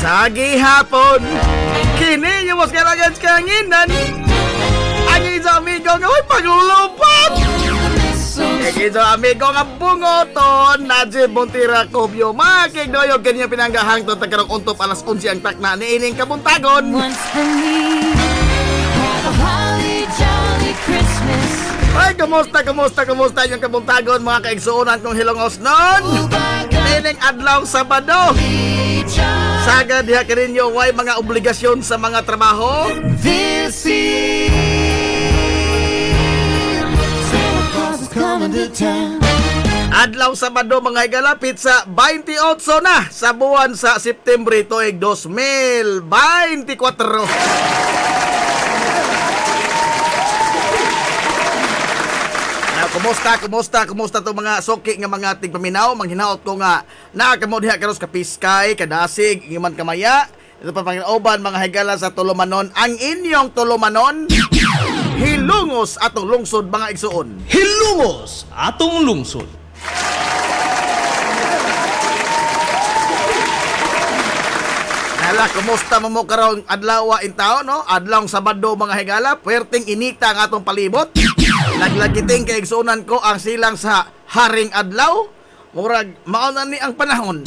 Sa gihapon, kini yung mas kalagan sa kanginan. Ang isa amigo nga may paglulupat. Ang isa amigo nga bungoton, Najib Montera Cubio. Makigdoyog kanyang pinanggahang to tagkarong untop alas 11 ang takna ni ining kabuntagon. Once for me. Have a Christmas. Ay, kumusta yung kabuntagon mga kaigsuunan kong hilongos nun? Tining adlaw Sabado. Saga diha kaninyo way mga obligasyon sa mga trabaho. This year, Santa Claus is coming to town. Adlaw Sabado mga higalapit sa 28 na sa buwan sa September tuig 2024. Kumusta to mga soki nga mga tigpaminaw? Manghinaot ko nga naakamo diha karos ka piskay, kadasig, ingiman kamaya. Ito pa panginoban mga higala sa tulumanon. Ang inyong tulumanon, hilungos atong lungsod mga igsuon. Hilungos atong lungsod. Hala, kumusta mo karong adlaw in taon, no? Adlaw Sabado mga higala, puwerteng inita ang atong palibot. Naglagiting kay igsuonan ko ang silang sa haring adlaw. Murag mauna ni ang panahon.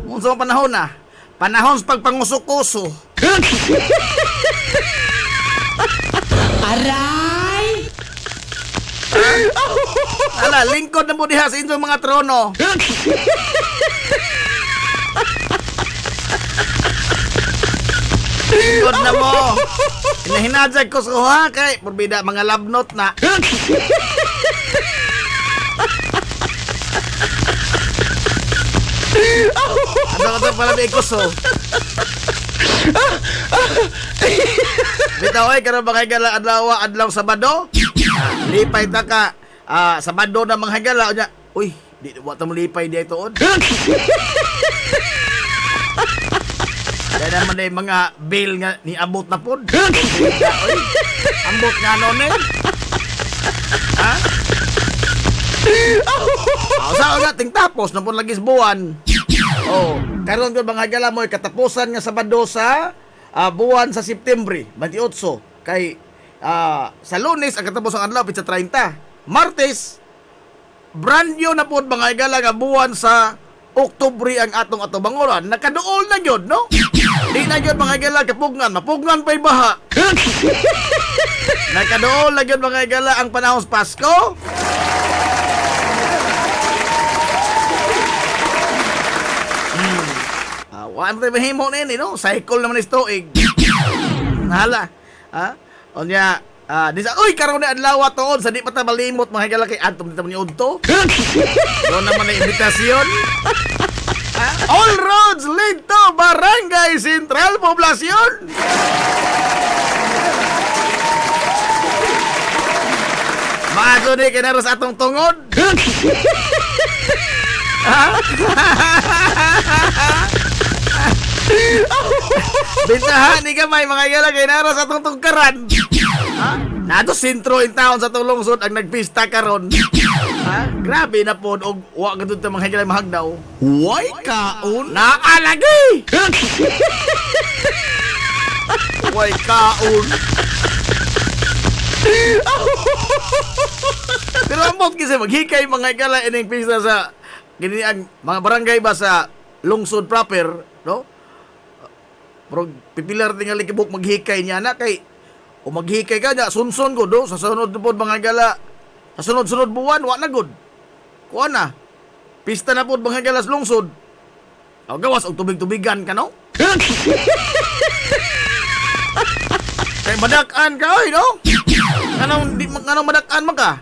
Unsa ang panahon na? Panahon sa pagpanguso-kuso. Aray! Hala, lingkod na mo diha sa inyong mga trono. Lingkod na mo. Hinahinadjag ko sa kay purbida mga labnot na. Ano pala may kuso? Bitaw ay karon mga higala adlaw Sabado. Lipay ta ka Sabado na mga higala nya. Uy, di wa ta mo lipay di tuod. Dahil naman na yung mga bill nga ni abot na pod. Ambot nga nun eh. Ha? Saan nga ting tapos na po lagi buwan. Karon ko mga higala mo katapusan nga Sabado sa buwan sa September 28 kay sa Lunes ang katapos ang adlaw pitsa 30. Martes brand new na po mga higala nga buwan sa Oktubre ang atong atubanguran. Nakaduol na yun, no? Di na yun mga higala kapugnan. Mapugnan pa'y baha. Nakaduol na yun mga higala ang panahon sa Pasko. Wala tayo mahimo na yun, no? Cycle naman is tuig. Nahala. Onya, uy, karoon na adlaw toon sa di pa ta malimot mga higala kay Antom dito ni Udto. Doon naman na imbitasyon. All roads lead to Barangay Central Poblacion. Maago ni kinaros atong tungod. Bintahan ni gamay mga higala kay naros atong tungkaran. Nato sentro in town sa tulungsod ang nagpista karon. Grabe na po og wa gadud ta mga higala mahagdaw. Way kaon naalagi. Way kaon. Pero amot kasi maghikay mga higala ining pista sa gini ang mga barangay ba sa lungsod proper, no? Pero pipilar tingali kibuk maghikay niya na kay o maghikay ka niya, sunsun ko do, sa sunod po mga gala, sa sunod-sunod buwan, wa na good. Kuha na, pista na po mga galas lungsod. O gawas, o tubig-tubigan ka, no? Kaya madakaan ka, oy, no? Anong madakaan mo ka?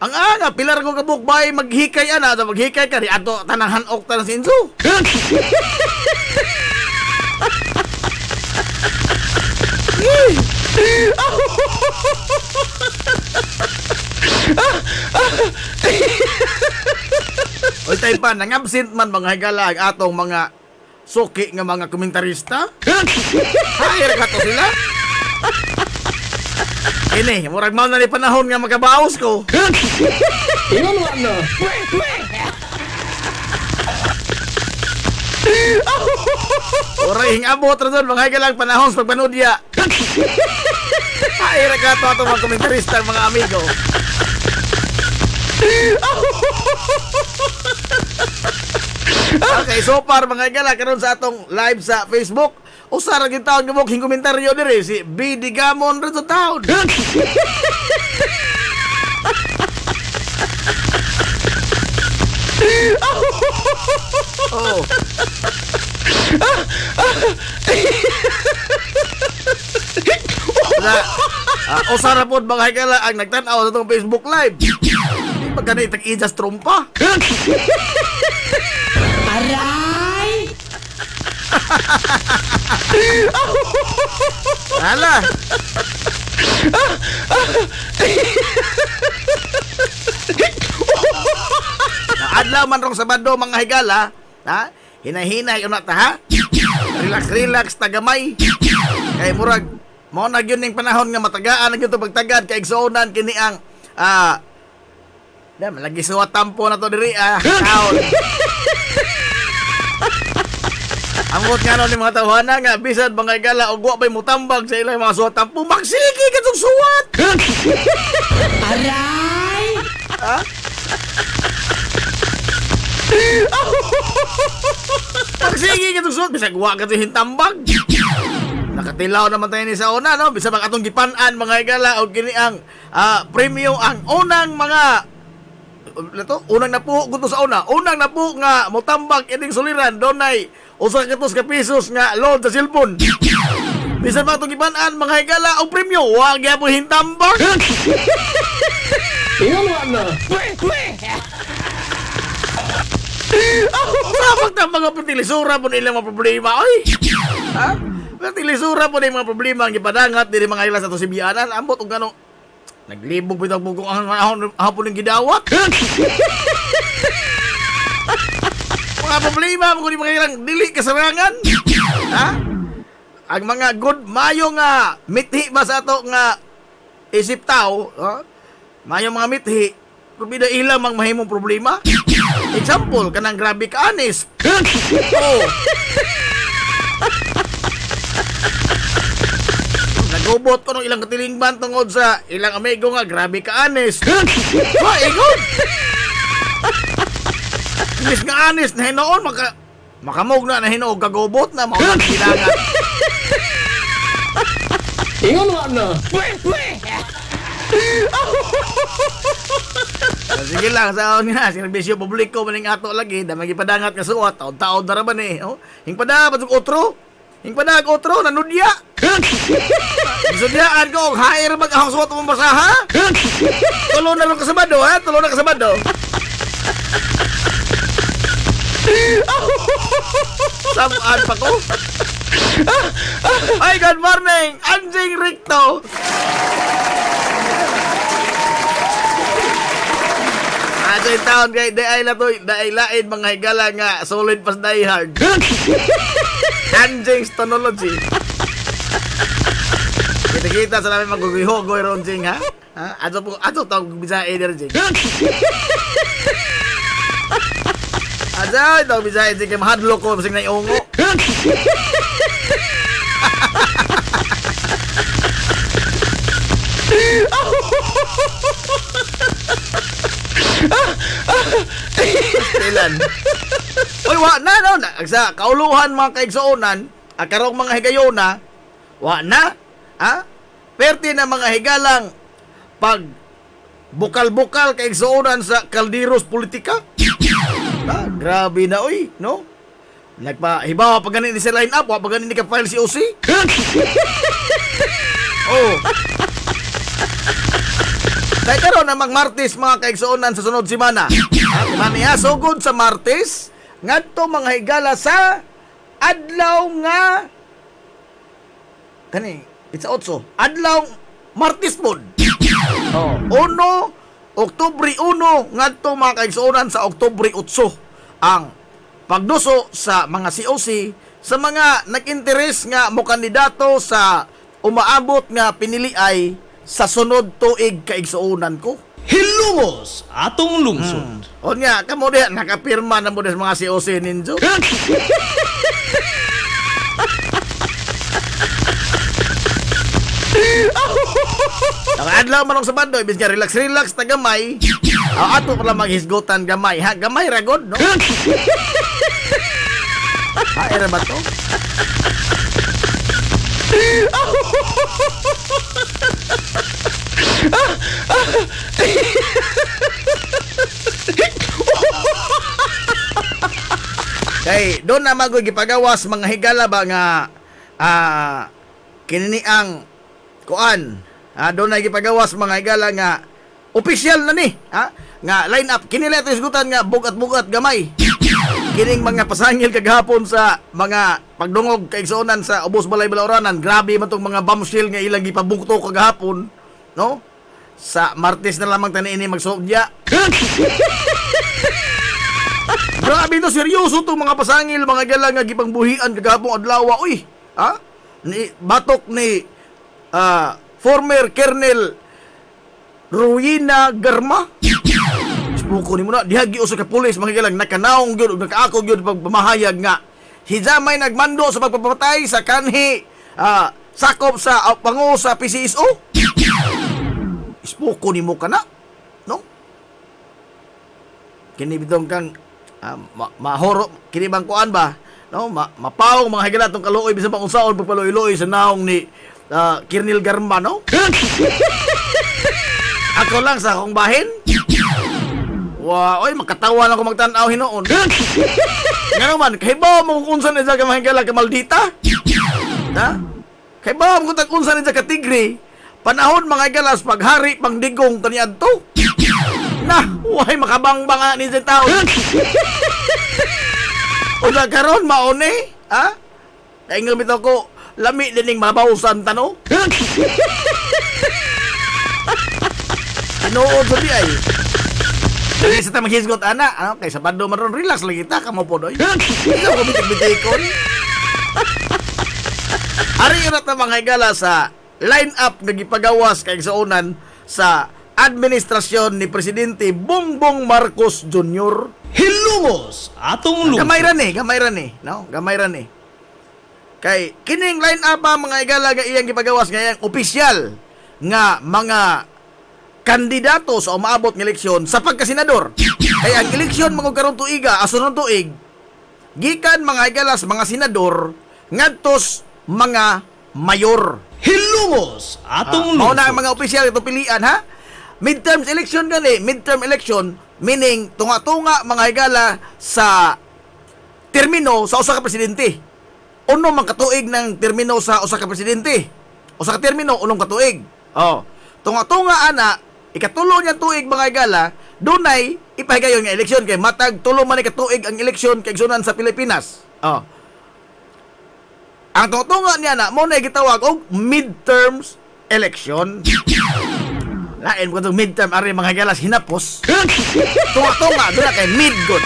Ang aga, pilar ko kabukbay, maghikay ana, o maghikay ka, di ato tanang hanok tanang sinso. Oy tay pa nang absent man mga higala ang atong mga suki nga mga komentarista. Hayır ka to sila. Ini murag mao na ni panahon nga magabaos ko. Ingon wa no. Oray abot ra doon mga higala ang panahon sa pagpanudya. Hayır ka to atong mga komentarista mga amigo. Okay, so far mga higala karon sa atong live sa Facebook, usa ra gyud taon gabok hing komentaryo dire si B. Digamon ra sa taon. Oh. Usara po mga higala ang nagtanaw sa itong Facebook Live. Hindi ba ganit ang ijas trumpa? Aray! Hala. Naadlaw man rong Sabado mga higala, ha? Hinay-hinay una ta ha? Relax tagamay. Kay murag mo na gyud ning panahon nga matagaan na gyud to pagtagad kay igsuonan kini ang malagi suwat tampo na to diri taon. Ang mot nga ni mga tawanan nga bisan mga higala og wa bay mutambag sa ilang mga suwat tampo magsige katong suwat. Aray! Ha? Pagsigi ka itong suot, bisag wa ka itong hintambag. Nakatilaw naman tayo ni sa una, no? Bisa bang atong gipanan mga higala o kini ang premium, ang unang mga unang napo gusto sa una. Unang napo nga motambag ining suliran, donay usa ka tos ka pesos nga load sa cellphone. Bisa bang atong gipanan mga higala o premium, wa gyapon hintambag. na. Sabag na mga patilisura po nilang mga problema, oy! Ha? Patilisura po nilang mga problema ang ipadangat din mga ilas sa Sibianan. Ambot o gano'ng naglibog po itong bugong ang hapon ng gidawat. Mga problema mo kung mga ilang dili kasarangan. Ha? Ang mga good mayo nga mithi ba sa ato nga isip tao, ha? Mayo mga mithi, probida ilang mang mahimong problema. Example, kanang grabe ka honest. Oh. Nagubot ko ng ilang katilingban tungod sa ilang amigo nga grabe ka honest. Wa, igod. Imbis nga honest na hinoon, makamog na hinoon, gagubot na, mga kailangan. Ingon na. Sige lang, sa niya, sirbisyo publiko maning ato lagi, damang ipadangat ka suot, taon-taon na raman eh. Oh? Hingpada, ba't otro? Hingpada, otro, nanudya. Sudyaan ko, hair mag-ahong suot mong basa, ha? Tulo na lang kasabado, ha? Tulo na kasabado. Samaan pa ko. Ay, good morning, Anjing Ricto. Ato yung taon kay Daay na to, Daay lain mga higala nga solid pas die hard. Anjing Stonology. Kita-kita sa namin magugihogoy ron jing ha? Ato tawag bisa energy. Ato tawag bisa energy kay mahadlo ko masing na iungo. Ilan? Uy, wa na, no? Sa kauluhan mga kaigsuonan, karong mga higayona, wa na, ha? Perti na mga higalang pag bukal-bukal kaigsuonan sa kaldiros politika. Grabe na, uy, no? Nagpahibawa pag ganin ni sa line up, wa pag ganin ni ka-file si OC. Oh. Kaya karon na mag-Martes mga kaigsuonan sa sunod semana. Maniya sugod sa Martes ngadto mga higala sa adlaw nga kani it's 8 adlaw Martes pod. Oh, 1 Oktubre 1 ngadto mga kaigsuonan sa Oktubre 8 ang pagduso sa mga COC sa mga nag-interes nga mo kandidato sa umaabot nga pinili ay sa sunod tuig kaigsuonan ko. Hilumos atong lungsod. O nga, kamo diha nakapirma na mo des mga COC ninjo. Adlaw manong Sabado, ibig nga relax na gamay. Ato pala maghisgotan gamay. Ha, gamay ragod, no? Era ba to? Kay doon na magoy gipagawas mga higala ba nga kinini ang kuan. Doon na gipagawas mga higala nga opisyal na ni, nga line up kini leto isgutan nga bugat-bugat gamay. Kining mga pasangil kagahapon sa mga pagdungog kay igsuonan sa Ubos Balay Balauranan. Grabe man tong mga bombshell nga ilang gipabukto kagahapon, no? Sa Martes na lamang tani ini magsugya. Grabe to, seryoso to mga pasangil, mga gala nga gipangbuhian kagahapon adlaw. Uy, ni batok ni former Colonel Rowena Garma. Buko ni mo na dihagi usa ka pulis mga galang nakanaong gyud ug nakaako gyud pagpamahayag nga hijamay nagmando sa pagpapatay sa kanhi sakop sa pangu sa PCSO. Ispuko ni mo kana, no? Kini bitong kang mahoro kini bang kuan ba, no? Mapawong mga higala tong kaluoy bisan pang unsaon pagpaluoy-luoy sa naong ni Colonel Garma, no? Ako lang sa akong bahin. Wow, oy makatawa lang ko magtan-aw hinoon. Ngano man, kay ba mo kung unsa ni sa kamahigala ka maldita? Kay ba mo kung unsa ni sa katigre? Panahon mga galas paghari pangdigong kaniadto. Way makabangbanga ni sa tao. Una karon maone, Kaingon bitaw ko, lami dining mabawsan tano. Tinuod sa di ay. Kaya sa tamang hisgot, ana, kay Sabado maron, relax lang kita, kamo po doy. Ikaw ko bitig-bitikon. Ari yun at mga higala sa line-up na gipagawas kay saunan sa administrasyon ni Presidente Bongbong Marcos Jr. Hilumos atong lungsod. Gamay ra ni, no? Gamay ra ni. Kay kining line-up mga higala nga iyang gipagawas ngayang opisyal nga mga kandidato sa umaabot ng eleksyon sa pagkasenador. Kaya ang eleksyon mga karong tuiga, asunod tuig, gikan mga higalas mga senador, ngadtos mga mayor. Hilumos atong lungsod. Mauna ang mga opisyal ito pilian, ha? Midterms election gani, midterm election, meaning tunga-tunga mga higala sa termino sa usa ka presidente. Uno man katuig ng termino sa usa ka presidente. Usa ka termino, unong katuig. Tunga-tunga ana, ikatulo niya tuig mga higala, dunay ipahigayon nga eleksyon kay matag tulo man ikatuig ang eleksyon kay igsunan sa Pilipinas. Ang tunga niya na mo na gitawag og midterms election. Lain ko itong midterm ari mga higalas hinapos. Tunga dula kay mid good.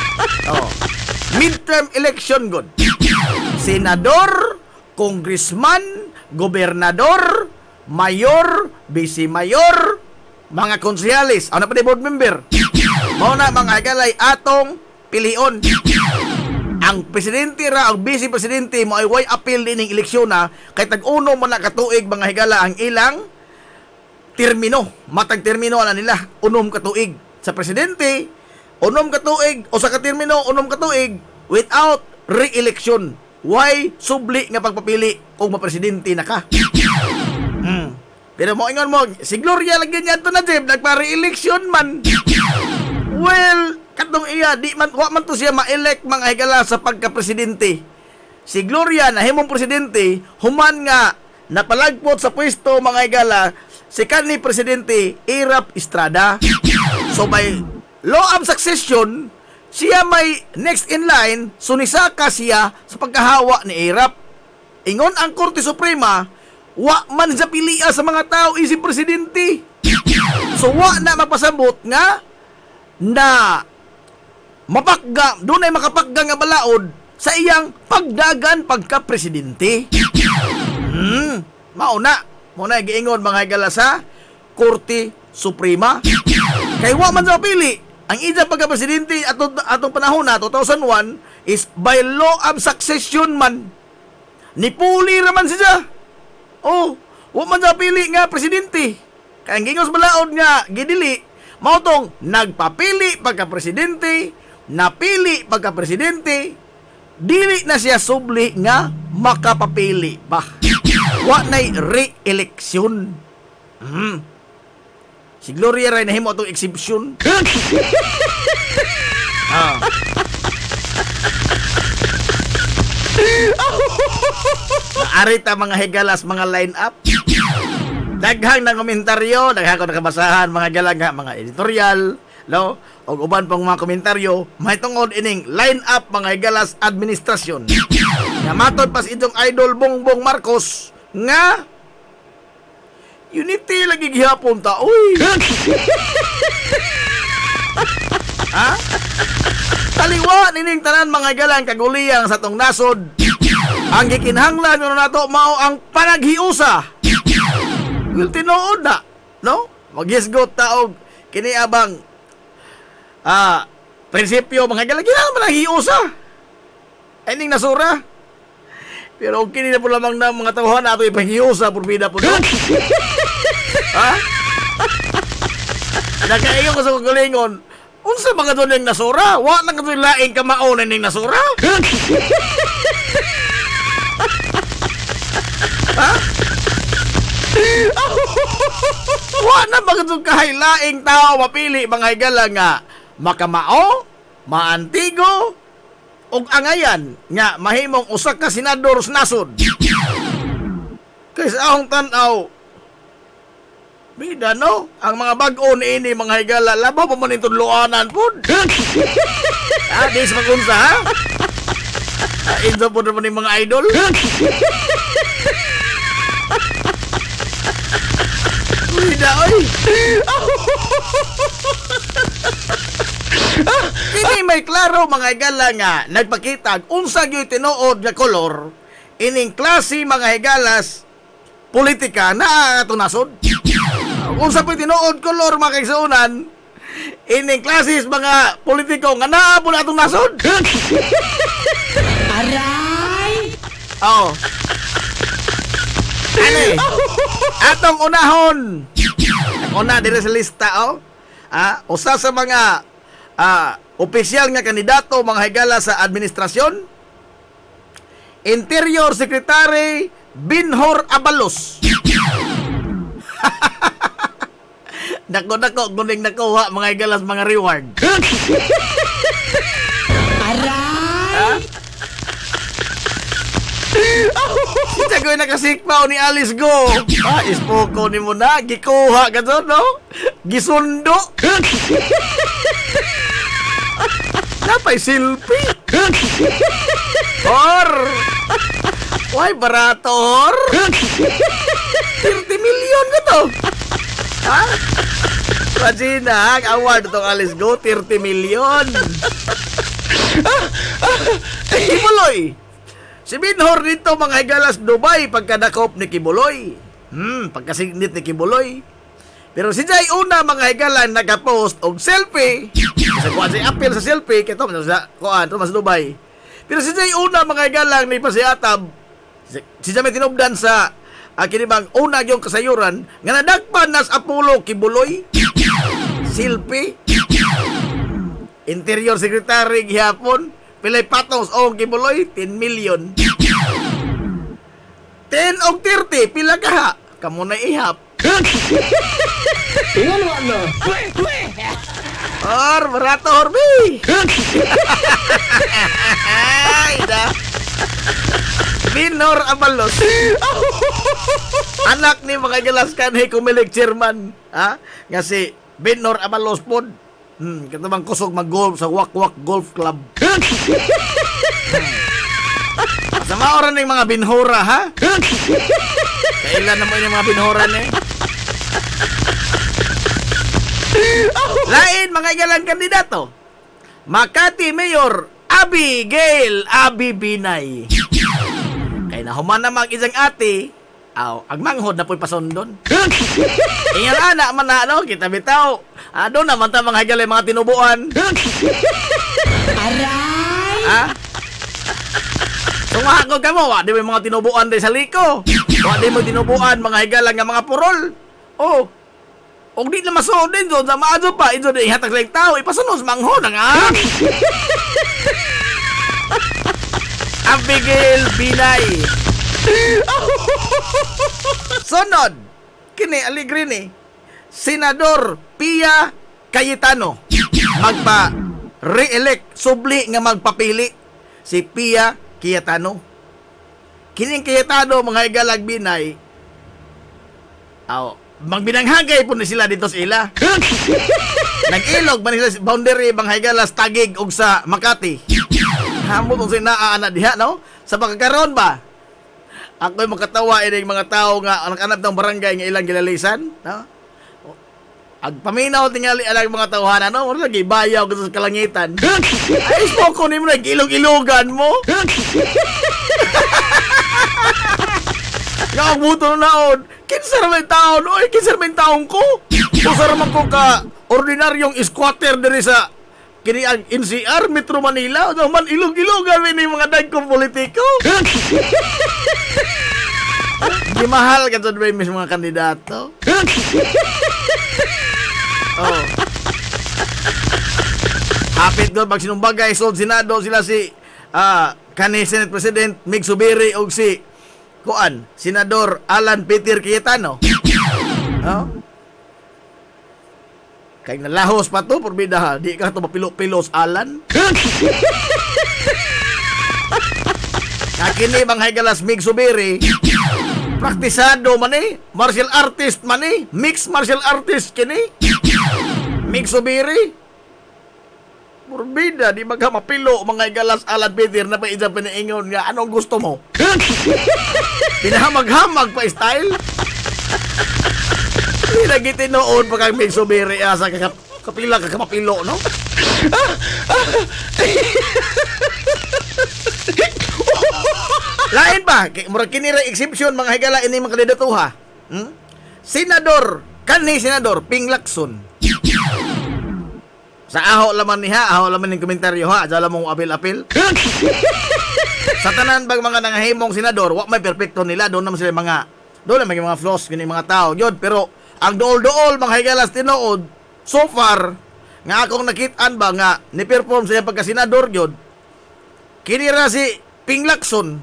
Midterm election good. Senador, congressman, gobernador, mayor, vice mayor, mga konsehalis, ano pa di board member. Mao na mga higalay atong pilion. Ang presidente ra, ang vice presidente mo ay way appeal dining eleksyon na kay tag-uno mo na katuig mga higala ang ilang termino. Matag termino na nila, unom katuig sa presidente, unom katuig o sa katermino, unom katuig without re-election. Why subli nga pagpapili kung mapresidente na ka? Pero mo ingon mo, si Gloria lagi niya ito na Jeb, nagpa-re-election man. Well, katong iya, wa man to siya ma-elect mga higala sa pagka-presidente. Si Gloria na himong presidente, human nga napalagpot sa pwesto mga higala, si kanhi presidente, Irap Estrada. So by law of succession, siya may next in line, sunisaka siya sa pagkahawa ni Irap. Ingon ang Korte Suprema, wa man sa pilia sa mga tao isip presidente. So wa na magpasabot nga na mapakga, dunay makapakga nga balaod sa iyang pagdagan pagka-presidente. Mauna giingon mga higala sa Korte Suprema. Kay wa man sa pili ang ija pagka-presidente atong panahon na 2001 is by law of succession man. Nipuli raman siya. Wa man sa pili nga presidente. Kaya ang gingos balaod nga gidili, mao tong nagpapili pagka-presidente, napili pagka-presidente, dili na siya subli nga makapapili pa. Wa na'y re-eleksyon. Si Gloria ray nahimo atong exception. Arita mga higalas, mga line up. Daghang na komentaryo, daghang ko nakabasahan mga galang nga, mga editorial, no? O uban pang mga komentaryo, may tungod ining line up mga higalas administrasyon. Nga matod pas itong idol Bongbong Marcos nga unity lagi gihapon ta, uy. Ha? Taliwa nining tanan mga galang kaguliyang sa tong nasod. Ang gikinahanglan nga nato mao ang panaghiusa. Will tinuod na, no? Maghisgot ta og kini abang prinsipyo mga galang kinahanglan managhiusa. Ining nasura. Pero og kini na po lamang na mga tawhan ato ipanghiusa purbida po. Ha? Nagkaiyo ko sa kugulingon. Unsa mga doon yung nasura? Wa lang ito laing kamao na yung nasura? Ha? Wa na mga doon kahaylaing tao mapili mga higala nga makamao, maantigo, ug angayan nga mahimong usa ka senador sa nasod. Kaysa akong tanaw, bida no, ang mga bag-o ni ini mga higala, labaw pa man itong luanan po. Dis magunsa ha? Inso po naman yung mga idol. Bida oy. Kini may klaro mga higala nga nagpakita unsa gyud tinuod nga kolor ining klase mga higalas politika na ato nasod. Unsa pa tinuod kolor mga kaigsuonan ining klases mga politiko nga naa po na atong nasod. Aray! Oh. Ani? Atong unahon. Una dire sa lista oh. Usa sa mga opisyal nga kandidato mga higala sa administrasyon. Interior Secretary Binhor Abalos. Dako guning nakuha mga igalas mga reward. Aray! Kita ko nakasikpaw ni Alice Go. Ispoko ni mo na. Gikuha ka doon, no? Gisundo. Napay silpi. Or! Why barato, or? 30 million ka to. Ha? Imagine ha, ang award itong Alice Go, 30 million. Kibuloy. Si Binhor dito mga higalas Dubai pagkadakop ni Kibuloy. Pagkasignit ni Kibuloy. Pero si Jay una mga higalan nagapost og selfie. Kasi kuhan si appeal sa selfie, kito kuhan, ito mas Dubai. Pero si Jay una mga higalang ni pasiatab. Si Jay may tinubdan sa kinibang una yung kasayuran nga nadagpan nas Apollo Kibuloy. Selfie. Interior Secretary gihapon. Pilay patong o Kibuloy, 10 million. 10 o 30, pila ka ha? Kamu na ihap. Ano? Or, barato, Horby. Ay, da. Binhor Abalos. Anak ni mga galaskan hey kumilig chairman. Ha? Nga si Binhor Abalos po. Katabang kusog mag-golf sa Wak-Wak Golf Club. Sa maoran ng mga binhora, ha? Kailan naman yung mga binhora na eh? Lain, mga igalang kandidato. Makati Mayor Abigail Binay. Kaya nahuman na mga isang ate, ang manghod na po'y pasondon. Ingat anak man na, no? Kita bitaw. Doon naman ta mga higalay mga tinubuan. Aray! Ha? Sumahagod ka mo, di mo mga tinubuan din sa liko. Di mo tinubuan mga higalang nga mga purol. Oh. O di na masuod din doon sa maadyo pa. Ito din ihatag lang tao. Ipasunos manghod na nga. Abigail Binay. Sunod, kini Aligrini, Senador Pia Cayetano magpa-re-elect, subli nga magpapili si Pia Cayetano. kining Cayetano mga igalag Binay, magbinanghagay po na sila dito sa ila. Nag-ilog man sila sa boundary mga higalas Tagig ug sa Makati. Hamo tong sinaaana diha no? Sa pagkakaroon ba? Ako'y makatawa ining mga tao nga anak-anak ng barangay nga ilang gilalisan, no? Ag paminaw tingali alang mga tawhana no, wala lagi bayaw sa kalangitan. Ay spoko nimo na ilog-ilogan mo. Nga buto na naon. Kinsa man taon, oy kinsa man taon ko. Usa man ko ka ordinaryong squatter diri sa kini ang NCR Metro Manila, o man ilog-ilogan ni mga dagkong politiko. Di mahal ka dyan ba yung mga kandidato? Oh. Hapit doon, pag sinumbagay, sold Senado sila si kani Senate President Mig Subiri o si Senador Alan Peter Cayetano. Oh. Kay nalahos pa to, porbida ha. Di ka to mapilo-pilos, Alan. Nakini bang higalas Mig Subiri, praktisado man eh, martial artist man eh, mixed martial artist kini. Mig Subiri. Porbida, di ba ka mapilo mga higalas Alan Peter na pa isa pinaingon nga anong gusto mo? Pinahamag-hamag pa style. Pinagitinoon pa kang Mig Subiri sa kapila ka mapilo, no? Lain ba? Murag kinira exception mga higala ini mga kandidatuha. Senador, Senador Ping Lacson. Sa aho laman niha, aho laman ning komentaryo ha, adala mong apil-apil. Sa tanan bang mga nangahimong senador, wa may perpekto nila, doon naman sila doon naman mga flaws kini mga tao, yun. Pero ang dool-dool mga higalas tinuod, so far nga akong nakitaan ba nga ni-perform siya pagka senador yun, kinira si Ping Lacson.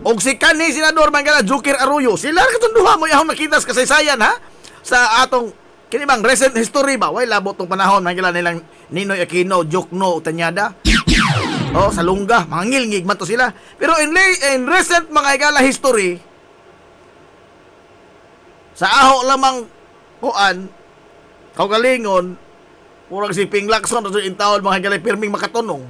Og si senador Mangala Joker Arroyo, sila katunduha mo yung nakita sa kasaysayan ha, sa atong kinibang recent history ba, way labot tong panahon Mangala nilang Ninoy Aquino, Jokno, Tanyada. Sa lungga, mga ngilngig man to sila. Pero in recent mga higala history, sa aho lamang kaugalingon, murag si Ping Lacson at yung taon mga higala pirming makatunong.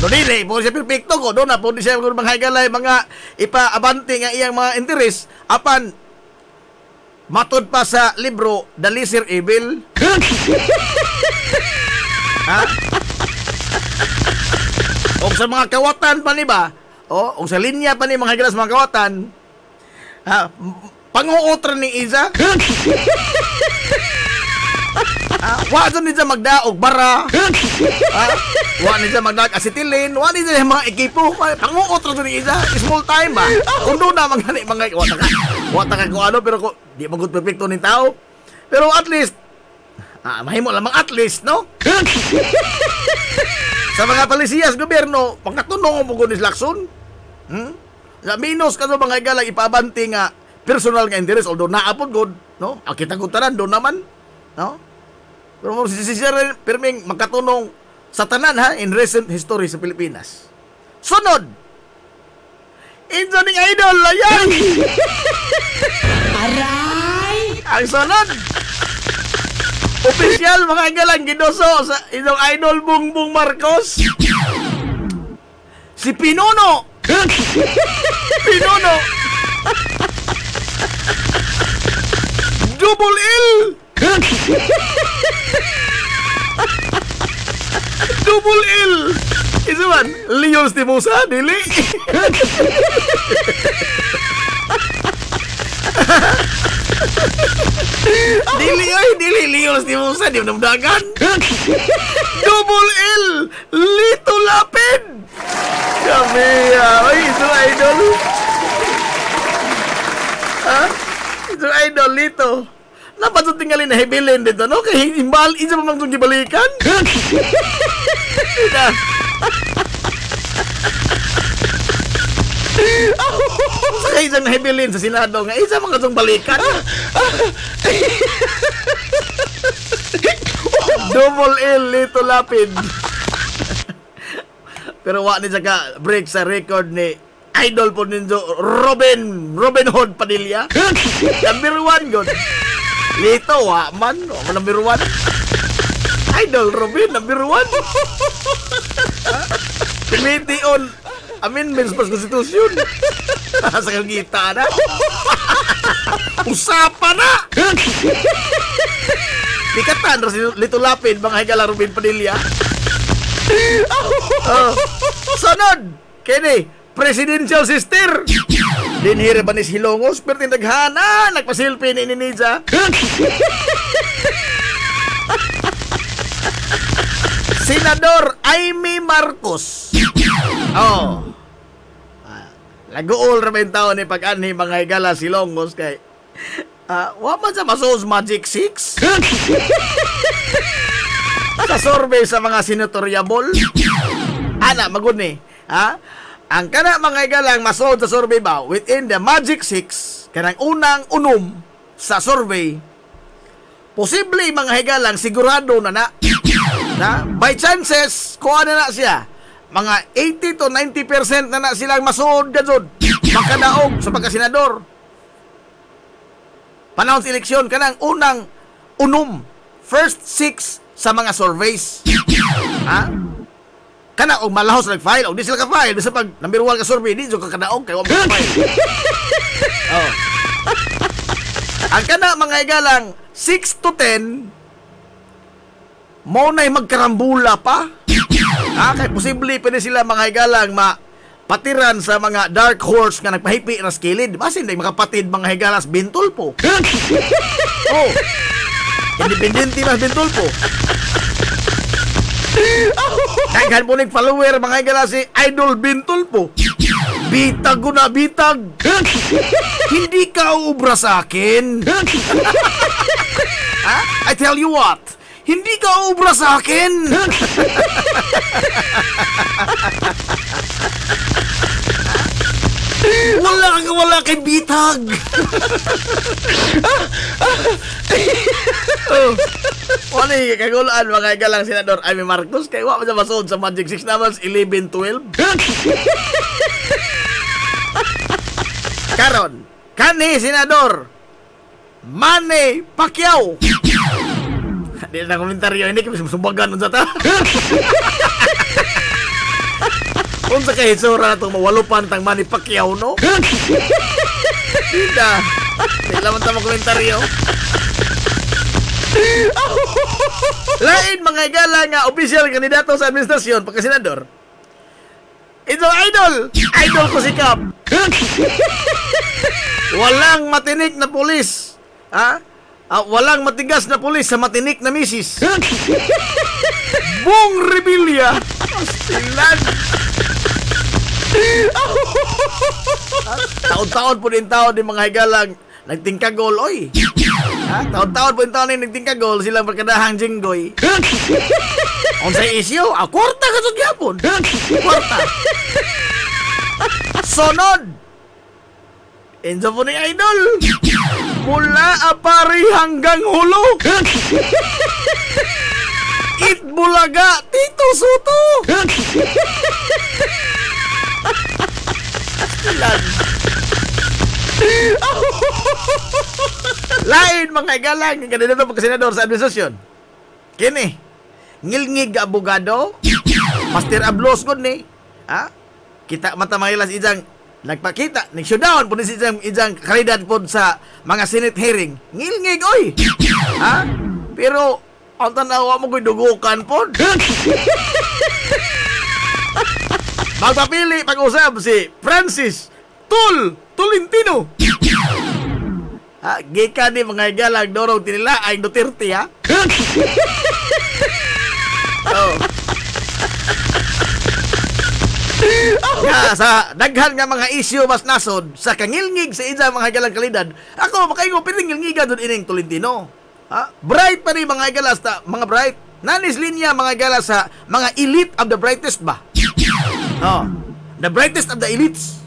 Doon din po siya perfecto ko. Doon na po siya mga higalay, mga ipaabante nga iyang mga interes. Apan, matod pa sa libro, The Lesser Evil. Ha? O sa mga kawatan pa ni ba? O sa linya pa ni mga higalas mga kawatan. Panguutran ni Iza. Wa dyan nila magdaog bara. Wa nila magdaog acetilin. Wa nila mga ekipo. Panguot rin ni Iza. Small time ba? Kung doon na mga wata ka kung ano, pero di magod perfecto ni tao. Pero at least mahimo lamang at least, no? Sa mga palisiyas gobyerno, pagkatunong mo ni Lacson. Minus ka mga igalang ipabanti nga personal nga interest, although naapod good, no? Kita ko tanan doon naman, no? Pero mo si pirming magkatunong sa tanan ha in recent history sa Pilipinas. Sunod. Injoning idol ayan. Aray! Ang sunod. Opisyal mga galang gidoso sa inyong idol Bongbong Marcos. Si Pinono. Pinono. Double L. Double L. Isa man, Leon Stimosa, dili. Dili Leon Stimosa, di mo namdagan. Double L, Lito Lapid. Kami, ay, ito idol. Ito idol, Lito. Napasok tingalin na hebilin dito, no? Kaya imbal, isa pa mang itong gibalikan. Sa isang hebilin sa Senado nga, isa mga itong balikan. Double L, Lito Lapid. Pero wa ni ka break sa record ni idol po ninyo Robin Hood Padilla. Number 1 god. Lito wa man, number 1. Idol Robin number 1. Committee on Amendments pas Constitution. Sa kagita na. Usapan na. Dikatan Lito Lapid mga higala Robin Padilla. Sunod kini presidential sister dinhire ba ni Hilongos pero tindaghana nagpasilpi ni Ninja. Senador Amy Marcos. Laguol ra ba yung tao ni pag-anhi mga higala Hilongos kay wa man sa masos Magic 6. Sa survey sa mga senatoriable. Ana magud ni, ang kana mga igalang masod sa survey ba within the Magic 6 kanang unang unom sa survey. Posible mga higalang sigurado na by chances kuha na siya mga 80 to 90% na silang masod gadzod makadaog sa pagkasenador. Panahon sa eleksyon kanang unang unom first 6 sa mga surveys. Kana og malahos nag-file og di sila ka-file bisa pag number 1 ka survey di ka kadaog kay wa ka-file. Ang kana mga igalang 6 to 10 mo na'y magkarambula pa. Kay posible pwede sila mga igalang patiran sa mga dark horse nga nagpahipi na skilid. Basin day makapatid mga higalas bintol po. Independente mas bintol po. Daghan po follower mga higala si Idol Bintol po. Bitag ko na bitag. Hindi ka uubra sa akin. I tell you what, hindi ka uubra sa akin. Wala kay bitag. Wala yung kagulaan mga igalang Senador Amy Marcos kaya wala sa masod sa Magic 6 naman 11-12. Karon kani Senador Manny Pacquiao. Di na komentaryo ini kasi sumbagan sa ta. Unsa kay hitsura na itong mawalupan tang Manny Pacquiao, no? Hindi naman tama komentaryo. Lain mga igala nga official kandidato sa administrasyon pagka-senador. Idol ko si Cap. Walang matinik na pulis. Walang matigas na pulis sa matinik na misis. Bong Revilla. Astilan. Taon-taon po din tao din mga higalang nagtingkagol, oy. Taon-taon po din tao din nagtingkagol silang pagkadahang jinggoy. Unsay isyu? Kwarta ka sa gyapon. Kwarta. Sonod. Enzo po ni Idol. Mula Apari hanggang Hulo. Itbulaga, Tito Soto. Lain mga igalang ng kandidato pagka-senador sa administrasyon. Kini ngilngig abogado Master Ablos gud ni. Kita mata mahilas ijang nagpakita ning showdown po ni si ijang kalidad po sa mga Senate hearing. Ngilngig oy. Pero ang tanawa mo ko'y dugukan po. Magpapili pag-usap si Francis Tolentino. Gika ni mga igalang dorong tinila ay Duterte sa daghan nga mga isyu mas nasod sa kangilngig sa ija mga igalang kalidad. Ako makaingo piling ngilngiga doon ining Tolentino. Bright pa rin mga igalas mga bright. Nanis linya mga igalas sa mga elite of the brightest ba? The brightest of the elites.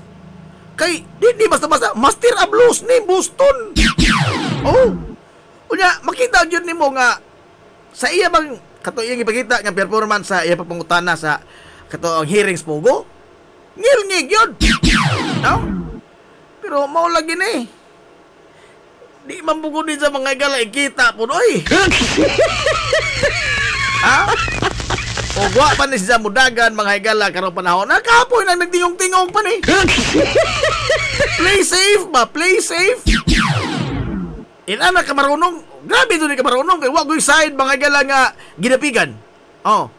Kay di basta-basta Master Ablos ni Boston. Unya makita gyud nimo nga sa iya bang katuyang ipakita nga performance sa iya pangutana sa kato ang hearings pugo. Ngilngig yun. No? Pero mao lagi ni. Di man bugo din sa mga higala ikita po oy. Ha? O wa pa ni siya mudagan mga higala karong panahon. Nakapoy na nagtingong-tingong pa ni. Play safe ba? Play safe. Ina ka marunong. Grabe doon ka marunong. Kaya wag side mga higala nga ginapigan. Oh.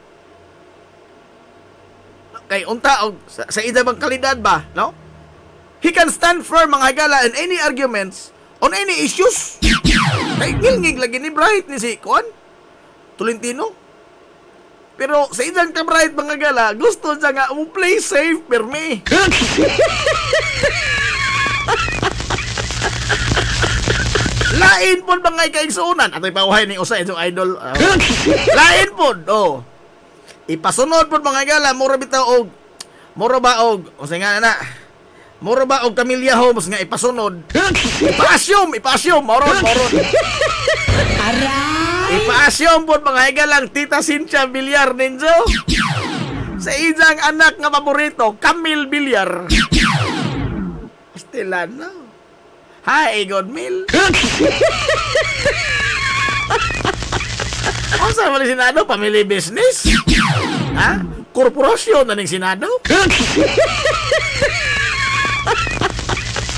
Kay unta og sa ida bang kalidad ba, no? He can stand firm mga higala in any arguments on any issues. Kay ngilngig lagi ni Bright ni si Kuan Tolentino. Pero sa ilang ka Bright mga higala, gusto siya nga mo play safe perme. Lain pod mga kaigsuunan atay pawahay ni usa itong idol. Lain pod, oh. Ipasunod pod mga higala, mura bitaw og mura ba og o nga na. Mura ba og Camilla Homes nga ipasunod. Ipa-assume moron. Ipa-assume pod mga higala Tita Cynthia Villar ninjo. Sa iyang anak nga paborito, Camille Villar. Estelano. Hi, Godmil. Ang saan mo ni Senado? Family business? Ha? Korporasyon na ning Senado?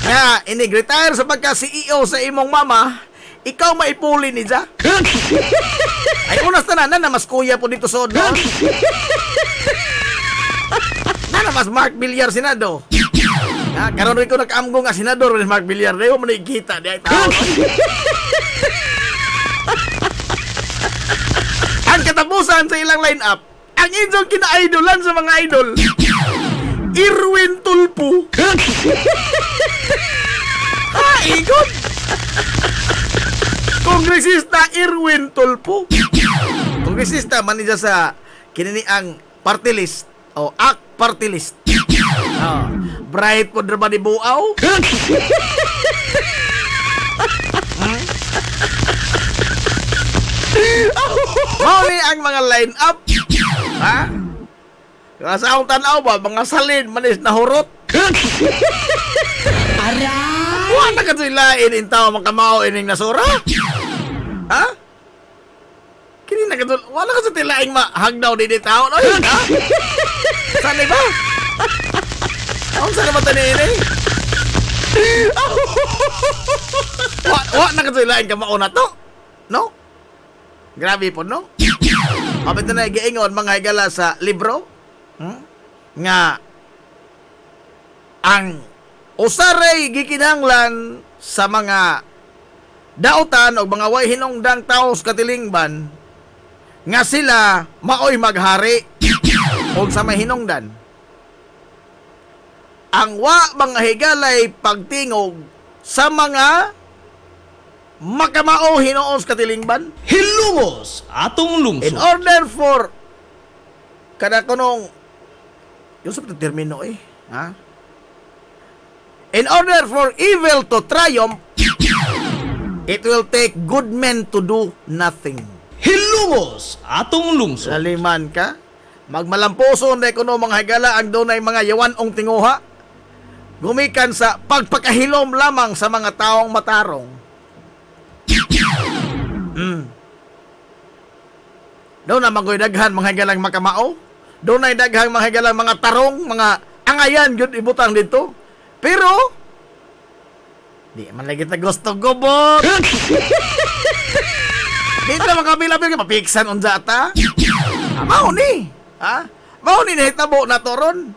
Nga, inig-retire sa pagka-CEO sa imong mama, ikaw maipuli ni Ja? Ay, unas tananan na mas kuya po dito sa doon. Na mas Mark Villar Senado. Karon rin ko nag-amgo nga senador ni Mark Villar. Dahil mo nakikita. Di ay tao. Ang katapusan sa ilang line-up, ang inyong kina-idolan sa mga idol, Irwin Tulpo. Ha, ikot. Kongresista Irwin Tulpo. Kongresista man niya sa kinini ang party list o ACT party list. Bright po drama ni Buaw. Mauli ang mga line up. Ha? Sa akong tanaw ba, mga salin manis na hurot. Wala ka silain in tao makamao ining nasura. Ha? Kini na ka wala ka sa tilaing mahagdaw di tao. Oy, ha? Saan ba? Ang sana ba tani ini? Wa na ka silain ka mauna to. No? Grabe po, no? Kapit na giingon mga higala sa libro nga ang usaray gikinahanglan sa mga dautan o mga way hinungdang tao sa katilingban nga sila maoy maghari o sa may hinungdan. Ang wa mga higalay pagtingog sa mga makamao hinoon sa katilingban, Hilungos atong lungsod. in order for kada kunong yung sa termino ha? In order for evil to triumph, it will take good men to do nothing. Hilungos atong lungsod. Saliman ka, magmalampuson na kuno mga higala ang dunay mga yawanong tinguha, gumikan sa pagpakahilom lamang sa mga taong matarong. Doon na magoy daghan mga higalang makamao. Doon na daghang mga higalang mga tarong, mga angayan yun ibutang dito. Pero di man lagi ta gusto gobot. Dito mga kabila-bila mapiksan unsa ta. Mao ni, ha? Mao ni nahitabo na toron.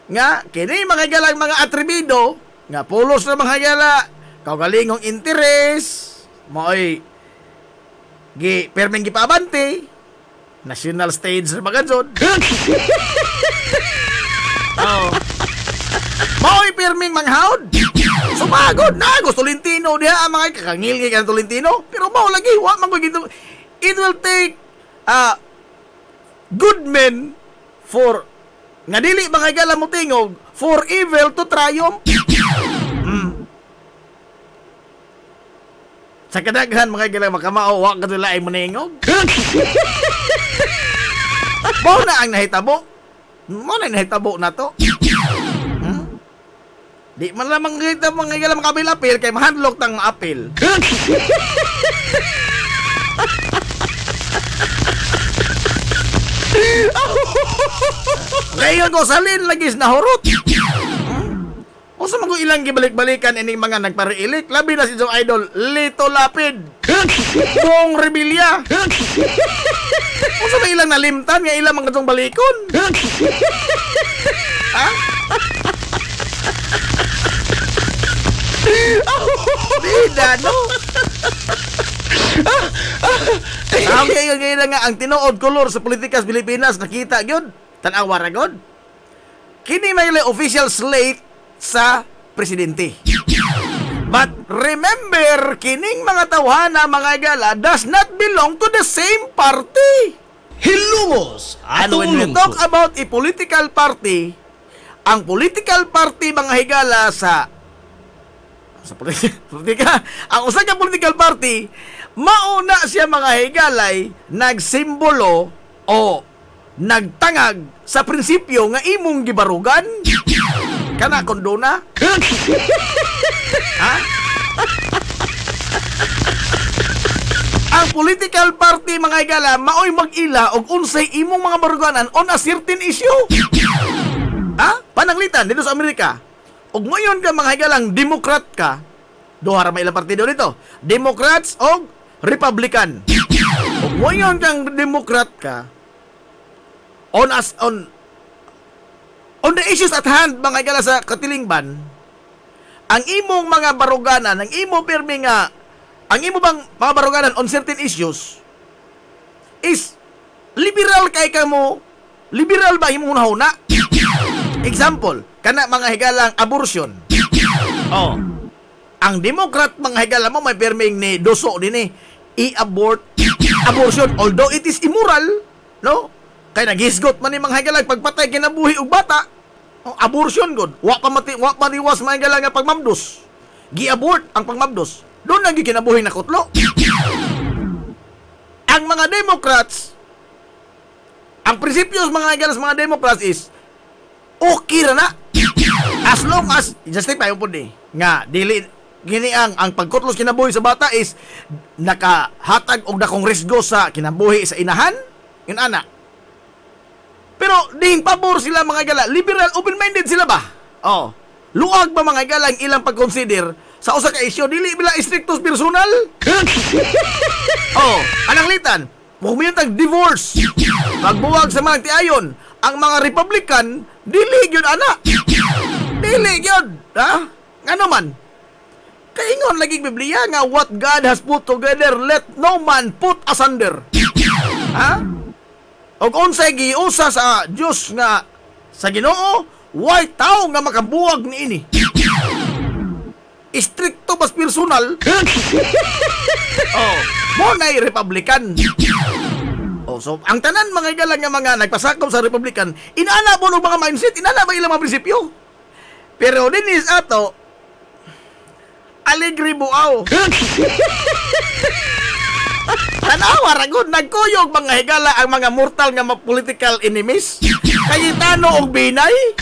Nga kini mga higalang mga atribido nga pulos na mga higala kaugalingong interes mo'y permeng gipabante national stage sa magadzod. Mo'y permeng manghawd sumagod na gusto Tolentino diha ang mga kakangilgi ka ng Tolentino pero mo lagi wa man gito. It will take good men for nga dili mga higala mo tingog for evil to triumph. Sa kadaghan mga higala makamao wa kadulay mo ningog. Mao na ang nahitabo Mo na nahitabo na to. Di man lamang kita mga higala makabil-apil kay mahandlok tang maapil. Ngayon ko salin lagis na hurot. O sa mga ilang gibalik-balikan ining mga nagpariilik, labi na si Joe Idol, Lito Lapid, Bong Rebilla. O sa mga ilang nalimtan, nga ilang mga itong balikon. Ha? Bida, no? Ngayon nga, ang tinuod kolor sa politikas Pilipinas, nakita yun, tanawa ra gud. Kini may official slate sa presidente. But remember, kining mga tawhana, mga gala, does not belong to the same party. Hilumos And when we talk about a political party, ang political party, mga higala, sa politika, ang usa ka political party, mauna siya, mga higalay, nagsimbolo o nagtangag sa prinsipyo nga imong gibarugan. Kana kondona? Ha? Ang political party, mga higala, maoy mag-ila og unsay imong mga baruganan on a certain issue. Ha? Pananglitan dito sa Amerika. Og ngayon ka, mga higalang Democrat ka, duha ra may ilang partido dito, Democrats o Republican. Og ngayon kang Democrat ka, on the issues at hand, mga higala, sa katilingban, ang imong mga baruganan, ang imo pirmi nga, ang imo bang mga baruganan on certain issues is liberal kay kamo, liberal ba imong hunahuna? Example, kana mga higalang abortion. Oh. Ang Democrat, mga higala mo, may perming ni doso din abortion, although it is immoral, no? Kay naghisgot man ni mga higalang pagpatay kinabuhi og bata. Oh, abortion god. Wa pa liwas mga higalang nga pagmamdos. Gi-abort ang pagmamdos. Doon nang gikinabuhi na kutlo. Ang mga Democrats, ang prinsipyo mga higalang mga Democrats is okay ra na. As long as justify mo ni nga dili gini ang pagkutlos kinabuhi sa bata is nakahatag og dakong risgo sa kinabuhi sa inahan, yun ana. Pero ding pabor sila, mga gala, liberal, open-minded sila ba? Oh. Luag ba, mga gala, ang ilang pag-consider sa usa ka isyu, dili bila strictus personal? Oh, ananglitan, tag divorce. Pagbuwag sa mga tiayon, ang mga Republican, dili gyud ana. Dili gyud, ha? Ngano man? Kaingon lagi Biblia nga what God has put together, let no man put asunder. Ha? Og unsay giusa sa Dios nga sa Ginoo, way tao nga makabuwag niini. Stricto bas personal. Oh, mo nay Republican. Oh, so ang tanan mga igalang nga mga nagpasakop sa Republican, inaana mo ng mga mindset, inaana ba ilang mga prinsipyo? Pero dinis ato, alegre buaw. Tanawa ragod, nagkuyog mga higala ang mga mortal nga political enemies. Kayitano og Binay.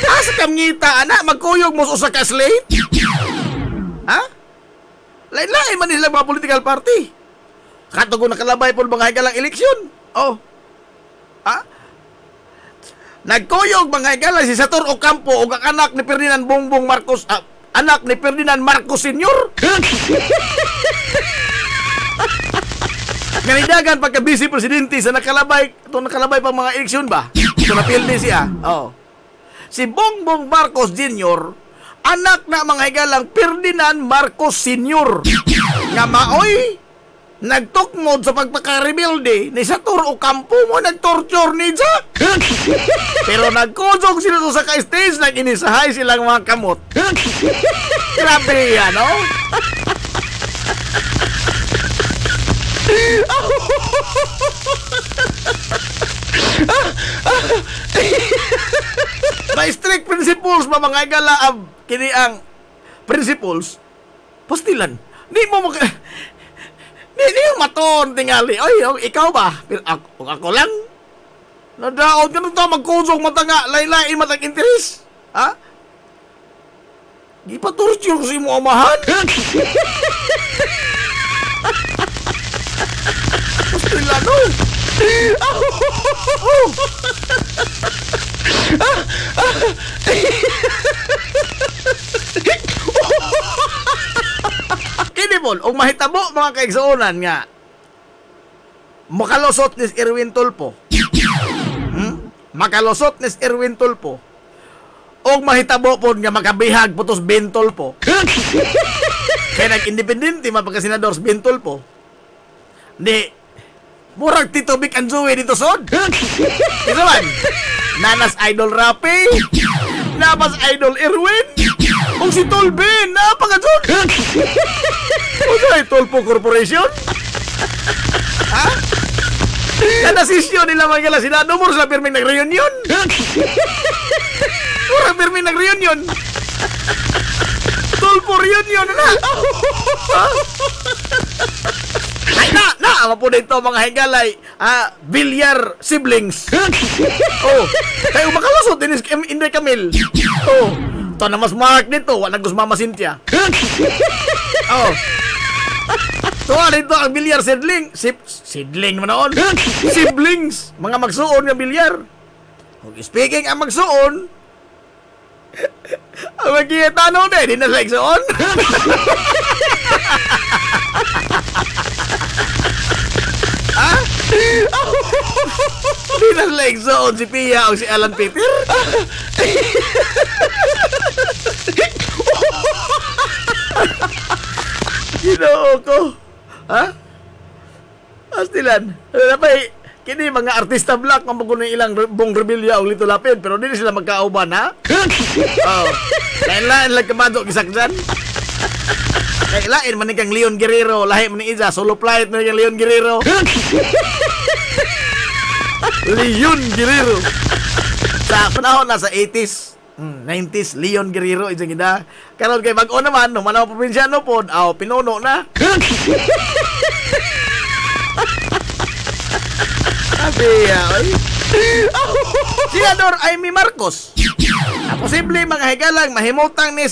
Asa kam ngita, ana, magkuyog mo sa ka slate? Ha? Lain-lain man nila mga political party. Kato ko nakalabay po mga higalang eleksyon. Oh. Ha? Nagkuyog mga higala si Sator Ocampo o ang anak ni Ferdinand Bongbong Marcos, anak ni Ferdinand Marcos Sr. Ganidagan pagka vice presidente sa nakalabay pang mga eleksyon ba? Ito napildi siya. Oh. Si Bongbong Marcos Jr., anak na mga higalang Ferdinand Marcos Sr. nga maoy nagtukmod sa pagpakarebelde ni Sator Ocampo mo nagtorture ni Jack. Pero nagkusog sila sa ka-stage, nag-inisahay silang mga kamot. Grabe yan, no? May strict principles ba mga igala kini ang principles pastilan di mo di maton tingali oy ikaw ba pero ako lang Nadaot ka nung magkusog mata nga, laylay matang interes. Ha? Di pa torture ko si mo amahan. Pastila no. Oh. Kini Bol, og mahitabo mga kaigsuonan nga makalusot ni Erwin Tulfo. Makalusot ni Erwin Tulfo. Og mahitabo po nga makabihag putos Ben Tulfo. Kaya nag-independente mapagka senador Ben Tulfo. Di murag Tito Vic Anzuwe dito sod. Ito man. Nanas Idol Rapi. Napas Idol Erwin. Kung si Tolben, napakasod. Ano ay Tulfo Corporation? Ha? Kada sisyo nila mga Senado mo sa pirming nag-reunion. Murag pirming nag-reunion. Tulfo reunion na. Ay na po dito mga higalay. Bilyar siblings. Oh, kayo makalusot din Inday Camille. Oh, to na mas mark dito, wala gus Mama Cynthia. Oh. Tuwa dito ang bilyar sidling. Sidling mo noon. Siblings. Mga magsuon nga bilyar. Speaking ang magsuon, ang magkita no na, di na sa igsuon. Ha? Di na sa igsuon si Pia o si Alan Peter. Ginoo ko. Ha? Astilan. Ano na pa kini mga artista black ang magunin ilang Bong Revilla o Lito Lapid pero hindi sila magkauban ha? Oh. Lain lang kamadok gisaksan. Lain man kang Leon Guerrero, lahi man ni Iza, solo flight man kang Leon Guerrero. Leon Guerrero. Sa panahon na sa 80s, 90s, Leon Guerrero isang ida. Karon kay bag-o naman, nung manaw probinsyano pod, pinuno na. Abi, Senador Amy Marcos. Posible mga higalang mahimutang ni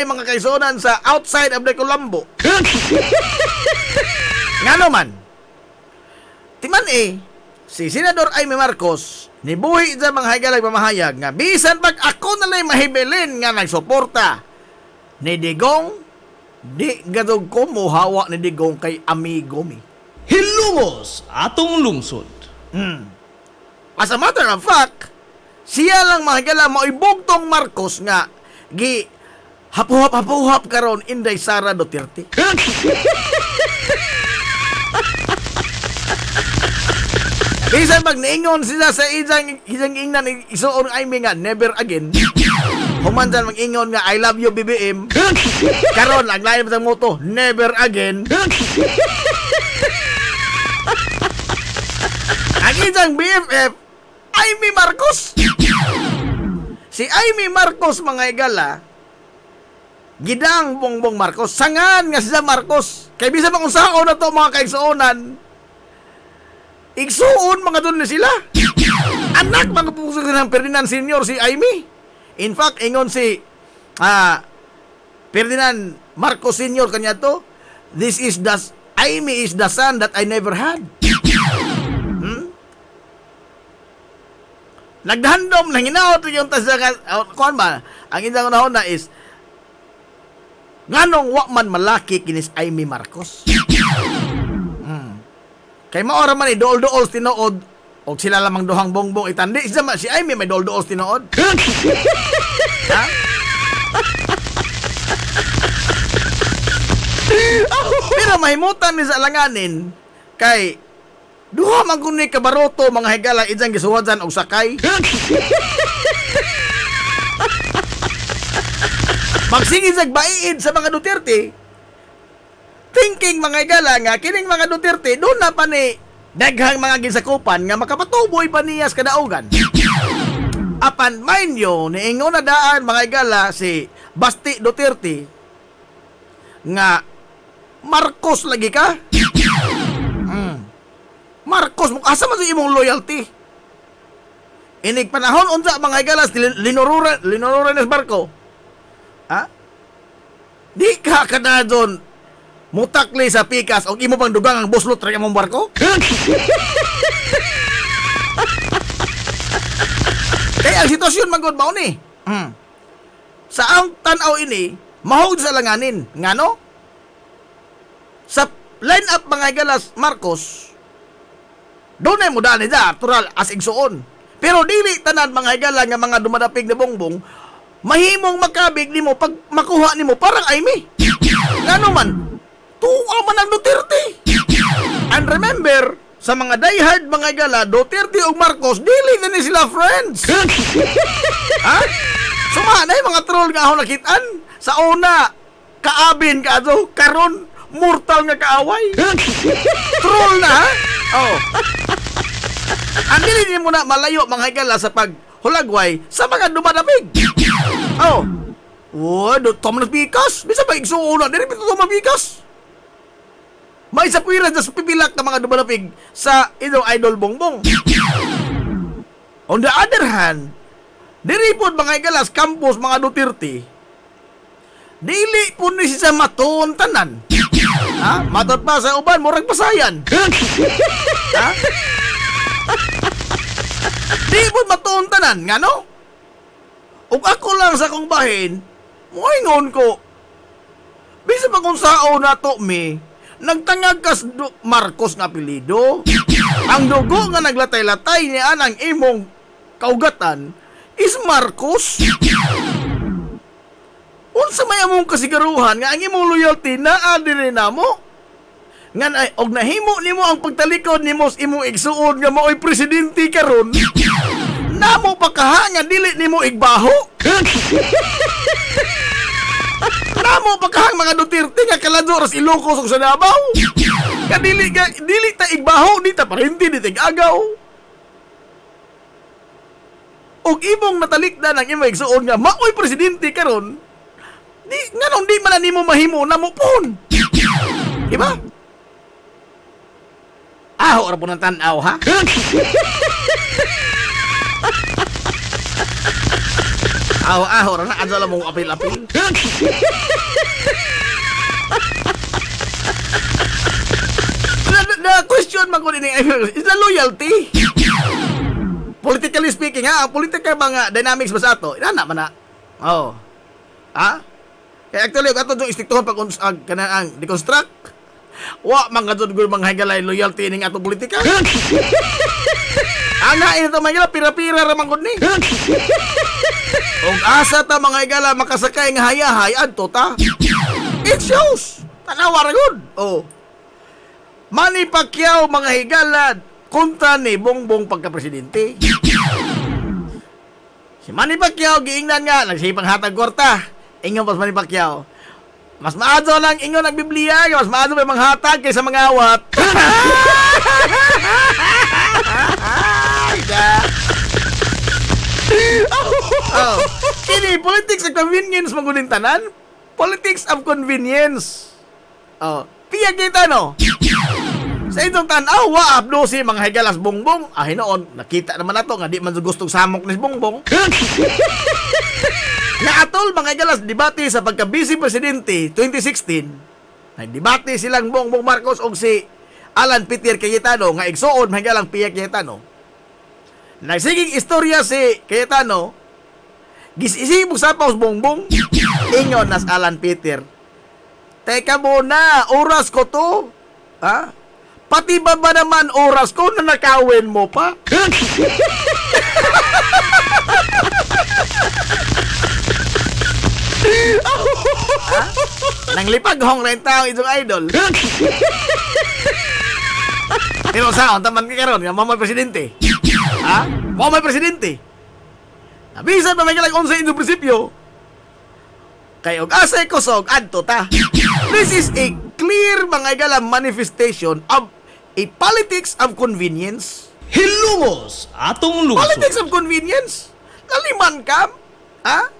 mga kaisunan sa outside of the Colombo. Nga naman, timan si Senador Amy Marcos nibuhi sa mga higalang pamahayag nga bisan pag ako nalay mahibilin nga nagsuporta ni Digong, di gadog ko muhawa ni Digong kay amigo mi. Hilungos atong lungsod. As a matter of fact, siya lang mahigala mo ibugtong Marcos nga gi hapuhap karon Inday Sara Duterte. Bisan pag niingon sila sa isang ingnan isuon ay nga never again. Human dyan mag-ingon nga I love you BBM. Karon ang lain sa moto never again. Ang isang BFF, Amy Marcos. Si Amy Marcos, mga igala, gidang Bongbong Marcos, sangan nga sila Marcos. Kaya bisa pa kung saan na to mga kaigsuonan, igsuon mga doon na sila. Anak mga puso ng Ferdinand Senior, si Amy. In fact, ingon si Ferdinand Marcos Senior kanya to, Amy is the son that I never had. Naghandom nang hinaot yung tasagan kuan ba ang indang unahon na is nganong wa man malaki kinis Amy Marcos. Kay maora man dool-dool tinuod og sila lamang duhang bongbong itandi si Amy may dool-dool tinuod. Ha? Pero mahimutan ni sa alanganin kay duha man kun ni kabaroto mga higala idyang gisuwadan og sakay. Magsingid sa baiid sa mga Duterte. Thinking mga higala nga kining mga Duterte doon na pa ni daghang mga gisakupan nga makapatuboy pa niya sa kadaugan. Apan mind you, niingon na daan mga higala si Basti Duterte nga Marcos lagi ka. Marcos, asa man sa imong loyalty? Inig panahon unsa mga higalas linururan sa barko. Ha? Di ka kadadon mutakli sa pikas og imo pang dugang ang buslot ra imong barko? Kaya ang sitwasyon magod mao ni. Sa ang tan-aw ini, mahog sa langanin. Ngano? Sa line-up mga higalas, Marcos, doon ay mo dali da, natural, as igsuon. Pero dili tanan mga higala nga mga dumadapig na bongbong, mahimong makabig nimo pag makuha nimo parang Aimee. Ngano man, tuwa man ang Duterte. And remember, sa mga diehard mga higala, Duterte o Marcos, dili na ni sila friends. Ha? Sumanay mga troll nga ako nakitaan. Sa una, kaabin ka ato, karon mortal nga kaaway. Troll na, ha? Oh. Ang dili mo na malayo mga higala sa paghulagway sa mga dumadapig. Oh. Wado, Thomas Bikas. Bisa ba igsuuna? Dili bito Thomas Bikas. May sa puwiran sa pipilak ng mga dumadapig sa idol Bongbong. On the other hand, dili po mga higalas campus mga Duterte. Dili po ni siya maton tanan. Ha? Matot pa sa uban, murag pasayan. Ha? Di po maton tanan, nga no? Ug ako lang sa kong bahin, moingon ko. Bisa pa kung sao na to me, nagtangag kas Marcos nga apelido. Ang dugo nga naglatay-latay niya ang imong kaugatan is Marcos. Unsa may among kasigaruhan nga ang imong loyalty na adiri namo? Ngan ay og nahimo nimo ang pagtalikod nimo sa imong igsuon nga maoy presidente karon. Namo pa kaha nga dili nimo igbaho. Namo pa kaha mga Duterte nga kalador sa Ilocos ug sa Davao. Nga dili ta igbaho di ta parenti di tig-agaw. Og imong natalikdan ang imong igsuon nga maoy presidente karon. Di nganong di man nimo mahimo namo pon. Diba? Aho ra po ng tanaw, ha? Aho ra na, adala mong apil-apil. The question man ko din is the loyalty. Politically speaking, ha? Ang political mga dynamics ba sa ato? Inana man na. Oh. Ha? Kaya actually, ato yung istiktuhan pag kanang deconstruct. Wa mga dudgol mga higalay loyalty ning atong politika. Ana ito mga higala pira-pira ra man gud ni. Og asa ta mga higala makasakay nga hayahay adto ta. It shows. Tanawa ra gud. Oh. Manny Pacquiao mga higala kontra ni Bongbong pagka-presidente. Si Manny Pacquiao giingnan nga nagsipang hatag kwarta. Ingon pas Manny Pacquiao. Mas maado lang ingon ang Biblia, mas maado may manghatag kaysa mga awat. Oh, kini politics of convenience magunin tanan. Politics of convenience. Oh, piya kita no. Sa itong tanaw, waap si mga higalas Bongbong. Ah, hinoon, nakita naman nato nga di man gustong samok ni Bongbong. Naatol mga higalas debate sa pagka-vice presidente 2016. Nagdebate silang Bongbong Marcos o si Alan Peter Cayetano nga igsuon mga higalang Pia Cayetano. Nagsiging istorya si Cayetano, gisisig mo sa paus Bongbong, ingon nas Alan Peter. Teka muna, oras ko to. Ha? Pati ba naman oras ko na nakawin mo pa? Ha? Nang lipag hong renta ang isang idol. Pero saan, taman ka karon nga mamay presidente. Ha? Mamay presidente. Nabisan pa may kalang unsa inyong prinsipyo. Kay og asay kusog adto ta. This is a clear mga igalang manifestation of a politics of convenience. Hilumos atong lungsod. Politics of convenience. Naliman ka? Ha?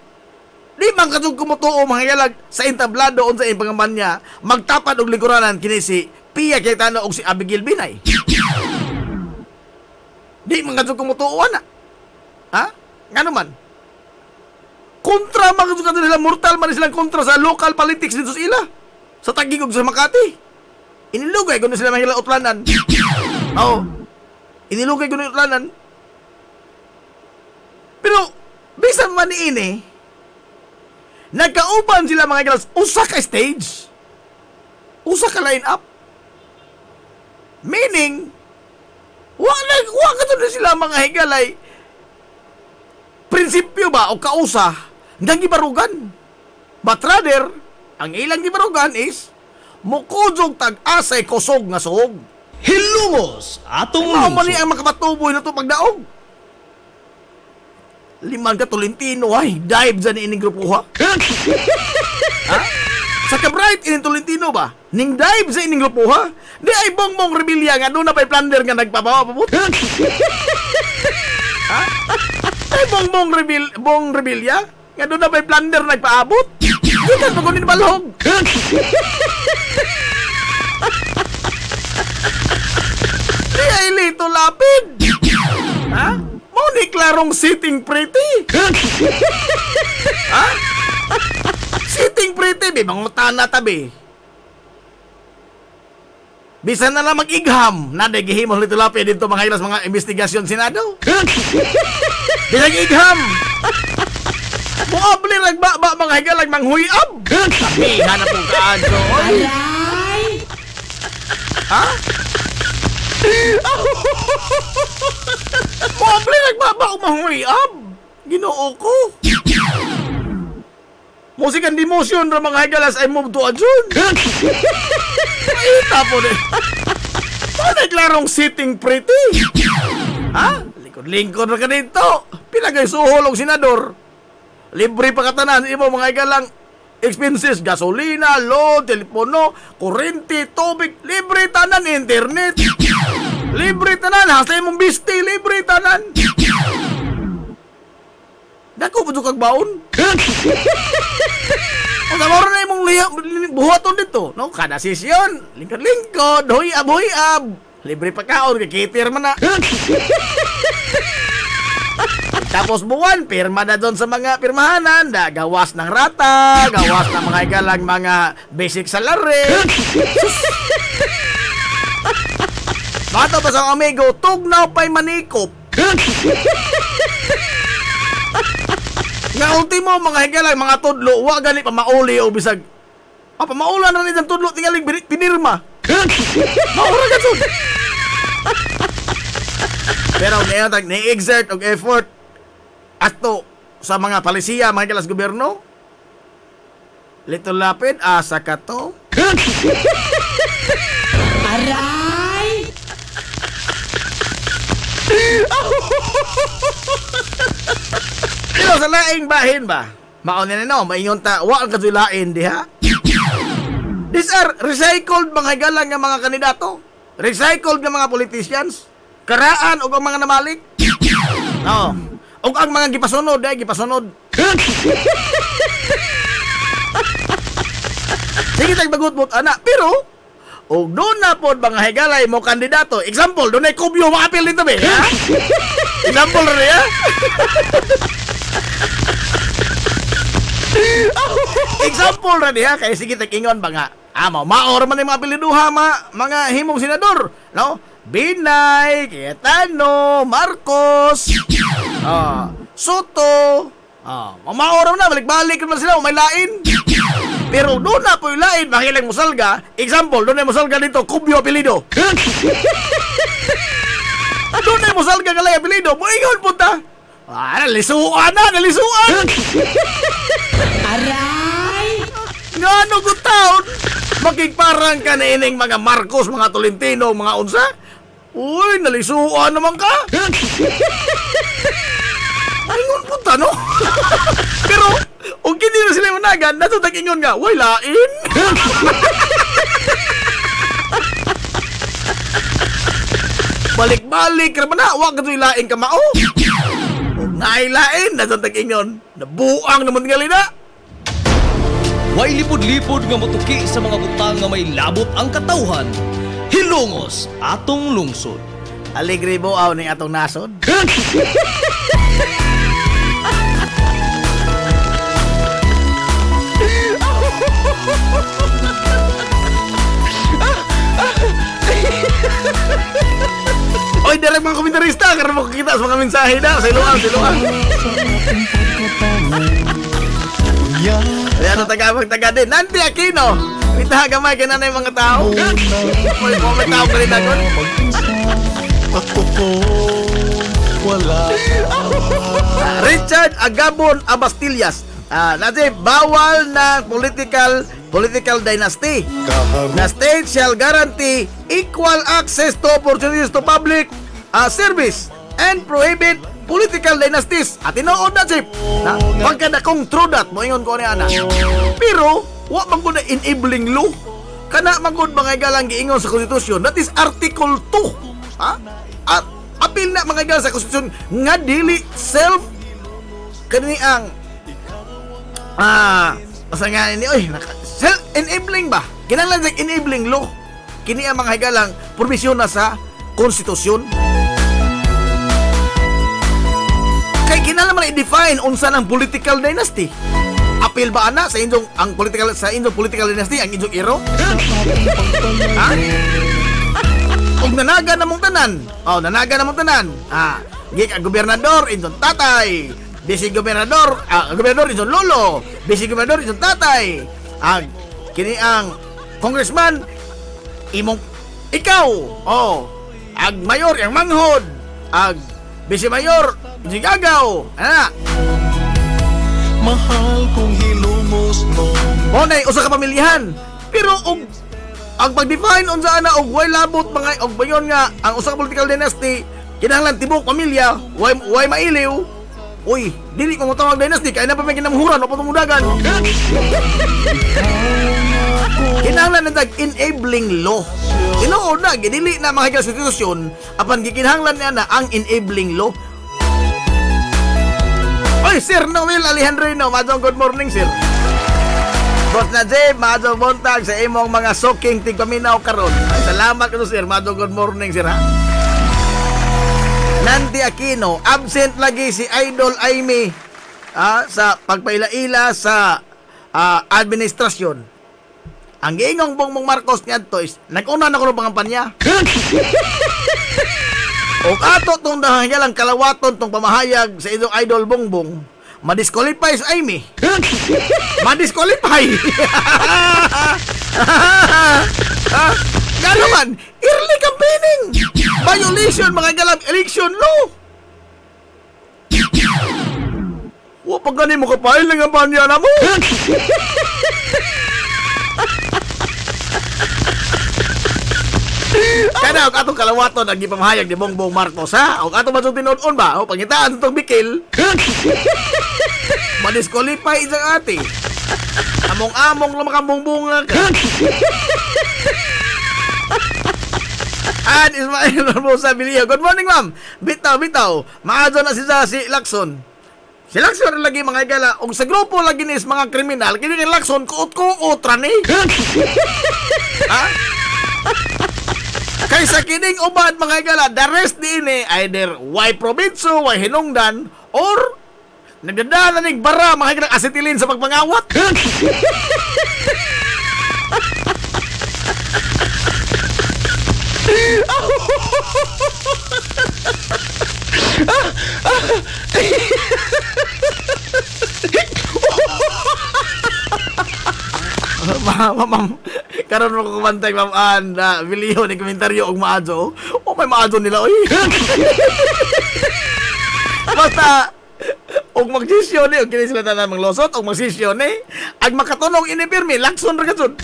Di man katong kumutuo mga igalang sa entablado on sa iyang niya magtapat og lingkuranan kini si Pia Cayetano og si Abigail Binay. Di mga dyan kumutuuan na. Ha? Nga naman. Kontra mga dyan nila, mortal man silang kontra sa local politics dito sa ila. Sa Taguig ug sa Makati. Inilugay kung sila mahila utlanan. Oo. Inilugay kung utlanan. Pero, bisan man ini, nagkauban sila mga gilas, usa ka stage. Usa ka line up. Meaning, wa ka to sila mga higalay. Prinsipyo ba o kausa, nang gibarugan. But rather, ang ilang gibarugan is, mukudjog tag-asay kusog nga suog. Hilumos atong Mao man lungsod. ni ang makapatuboy na to pagdaog. Liman ka Tolentino ay dive dyan ining grupo ha. Ha? Sa Kabright ining Tolentino ba? Ning dive sa ining grupo ha? Di ay Bongbong Revilla nga doon na pa'y plunder nga nagpapawapabot. Ha? Ay Bong Revilla nga doon na pa'y plunder nagpaabot. Gikan pa kunin balhog. Di ay Lito Lapid. Ha? Mau ni klarong sitting pretty. Ha? Sitting pretty, be, mangutana tabi. Bisan na lang mag-igham. Naday gihimo Lito Lapid dito mga hilas mga investigasyon Senado. Bilang igham. Muabli nagbaba mga higalag manghuyab. Sabihan na po kaadyo. Ha? Muabli nagbaba o manghuyab. Ginoo ko. Musikan demotion ra mga higalas ay move to adjourn. Ay, tapo din. Paano klarong sitting pretty? Ha? Lingkod na ka dito. Pinagay suhol og senador. Libre pa katanan imo mga igalang expenses, gasolina, load, telepono, kuryente, tubig, libre tanan, internet. Libre tanan, hasta imong bisti, libre tanan. Dako po kag baon. O kamaro na imong buhaton dito, no? Kada sesyon, lingkod-lingkod, huyab. Libre pa kaon, kikiter man na. Tapos buwan, pirma na doon sa mga pirmahanan, gawas ng rata, gawas ng mga igalang mga basic salary. Mato pa sa amigo, tugnaw pa'y manikop. Nga ultimo, mga higalang, mga tudlo, wa gani pa mauli o bisag. Pamaulan na rin ang tudlo, tingaling pinirma. Maura ka sud. Pero ngayon, ni-exert og effort ato sa mga palisiya, mga kalas gobyerno. Lito Lapid, asa ka to? Aray! Pero sa laing bahin ba? Maon na no, maingon ta, wa ang kadulain diha. These are recycled mga higalang nga mga kandidato. Recycled nga mga politicians. Karaan o ang mga namalik. Oo. O ang mga gipasunod, gipasunod. Sige tagbagot-bot, anak. Pero, o doon na po mga higalay mo kandidato. Example, doon ay kubyo maapil dito, be. Ha? Example rin, ha? Example rin, ha? Kaya sige, tag-ingon ba nga? Maor man yung mga apeliduha, mga himong senador. No? Binay, Cayetano, Marcos, Soto, maoro na, balik-balik naman sila, may lain. Pero doon na po yung lain, makilang musalga. Example, doon na musalga dito, Kubyo apelido. Doon na musalga kalay apelido, buingon punta. Nalisuan na, nalisuan. Aray! Nga ano kung taon, makikparang ka na ining mga Marcos, mga Tolentino, mga unsa. Uy, nalisuan naman ka. Ingon punta, no? Pero, kung hindi na sila managan, natutag ingon nga, way lain. Balik-balik, ka naman na, huwag ka ito'y lain ka mao. Kung nailain, natutag ingon, nabuang naman nga lina. Way lipod-lipod nga motuki sa mga butang nga may labot ang katawhan. Hilongos atong lungsod. Aligre buaw ning atong nasod. Oy, direct mga komentarista, karon mo kita sa mga mensahe na sa iluang. Ayan ang taga din. Nanti Aquino. Kita gamay ka na yung mga tao. May tao ka rin ako. Ako po wala. Richard Agabon Abastillas. Nasi, bawal na political dynasty. Na state shall guarantee equal access to opportunities to public service and prohibit political dynasties. At tinuod na, Chip. Pagkada kong true that, mo ingon ko ni Ana. Pero, wa man ko na enabling law. Kana man ko mga galang giingon sa konstitusyon. That is Article 2. At apil na mga galang sa konstitusyon nga dili self kani ang basta nga ni oy, self-enabling ba? Kinahanglan sa enabling law. Kini ang mga higalang provisyon na sa konstitusyon. Kay kinahanglan i-define unsa ang political dynasty. Apil ba ana sa inyong political dynasty ang inyong iro? Ha? Og nanaga na mong tanan. Nanaga na mong tanan. Gik ang gobernador inyong tatay. Bisi gobernador inyong lolo. Bisi gobernador inyong tatay. Kini ang congressman imong ikaw. Ag mayor ang manghod. Ag bisi mayor inyong gagaw. Mahal kong hilumos mo. Monay usa ka pamilyahan. Pero ang pag-define unsa ana og way labot mga og bayon nga ang usa ka political dynasty kinahanglan tibok pamilya way mailiw. Uy, dili ko mo tawag dynasty kay na pa may kinamhuran o patumudagan. Kinahanglan na enabling law. Tinuod na gidili na mga konstitusyon apan gikinahanglan na ang enabling law. Oy, Sir Noel Alejandrino, madong good morning, Sir. Boss na Jay, madong buntag sa imong mga soking tigpaminaw karon. Salamat ko, Sir. Madong good morning, Sir, ha? Nanti Aquino, absent lagi si Idol Aimee sa pagpailaila sa administrasyon. Ang giingong Bongbong Marcos niadto is nag-una na ko ng pangampanya. O ato tong dahangalang kalawaton tong pamahayag sa inyong Idol Bongbong, madisqualify sa Aimee. Madisqualify. Nga naman, early campaigning. Violation mga galang election law. Pag gani mo kapail ng kampanya na mo. Kada og atong kalawaton ang gipamahayag ni Bongbong Marcos, ha? Og atong masud tinud-on ba? O pangitaan itong bikil. Madisqualify isang ate. Among-among lang makambungbunga ka. And Ismael Barbosa Bilio. Good morning, ma'am. Bitaw. Maadyo na si Lacson. Si Lacson lagi mga igala. Og sa grupo lagi nis mga kriminal, kini ni Lacson kuot-kuot ra ni. Ha? Kaysa kining ubad mga igala, the rest din either why probinsyo, why hinungdan, or nagdadala ning bara mga igala acetilin sa pagpangawat. Ma'am, karon mo ko kumantay, ma'am, Bilio ni komentaryo og maadyo. O may maadyo nila, oy. Basta, og magsisyon og kini sila tanan mang losot, og magsisyon ag makatunog inipirmi, Lacson ra kasud.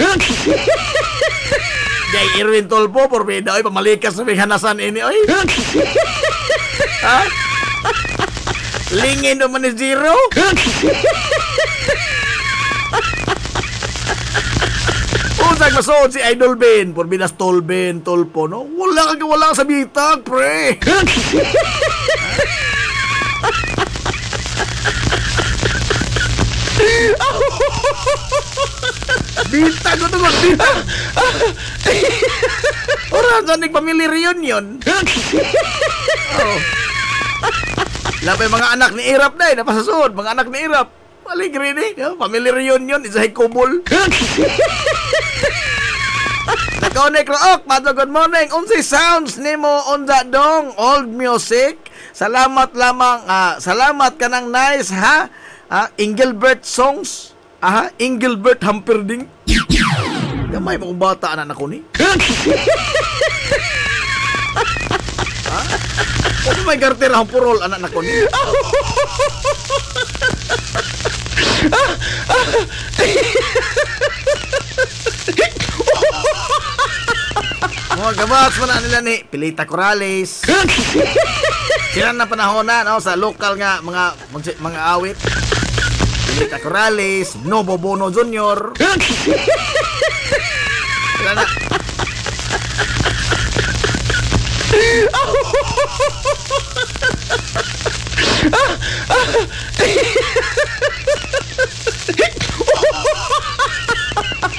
Jay Irwin Tolpo, porbida, oy, pamalikas sa may hanasan ini, oy. Ha? Lingin naman ni Zero. Usag masood si Idol Ben, porbidas Tolben, Tolpo, no? Wala ka sa bitag, pre. Bitag ko to, bitag. Mura sa ning family reunion. Oh. Labay mga anak ni Irap na napasasod, mga anak ni Irap. Maligre ni, family reunion, isa hikubol. Nagkaunik rook, Madlo, good morning. Unsay sounds nimo unsa dong, old music. Salamat lamang, salamat ka ng nice ha. Engelbert songs. Engelbert Humperdinck. Gamay mo kung bata anak ko ni. Kung may gartera ang purol anak ko ni. Mga gabats mo na nila ni Pilita Corrales. Sila na panahon na no, sa local nga mga awit. Pilita Corrales, Nobo Bono Jr. Sila na.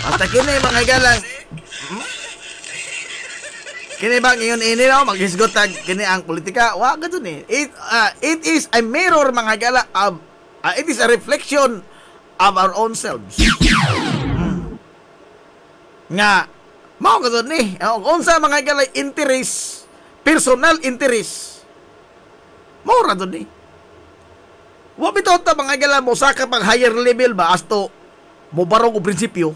Basta kini mga galang. Kini bang ingon ini no maghisgot tag kini ang politika. Wa gadto ni. It is a mirror mga gala of it is a reflection of our own selves. Nga mao gadto ni. Unsa mga gala interest, personal interest. Mao ra ni. Wa bitaw ta mga gala mo sa ka pag higher level ba asto mo barong og prinsipyo.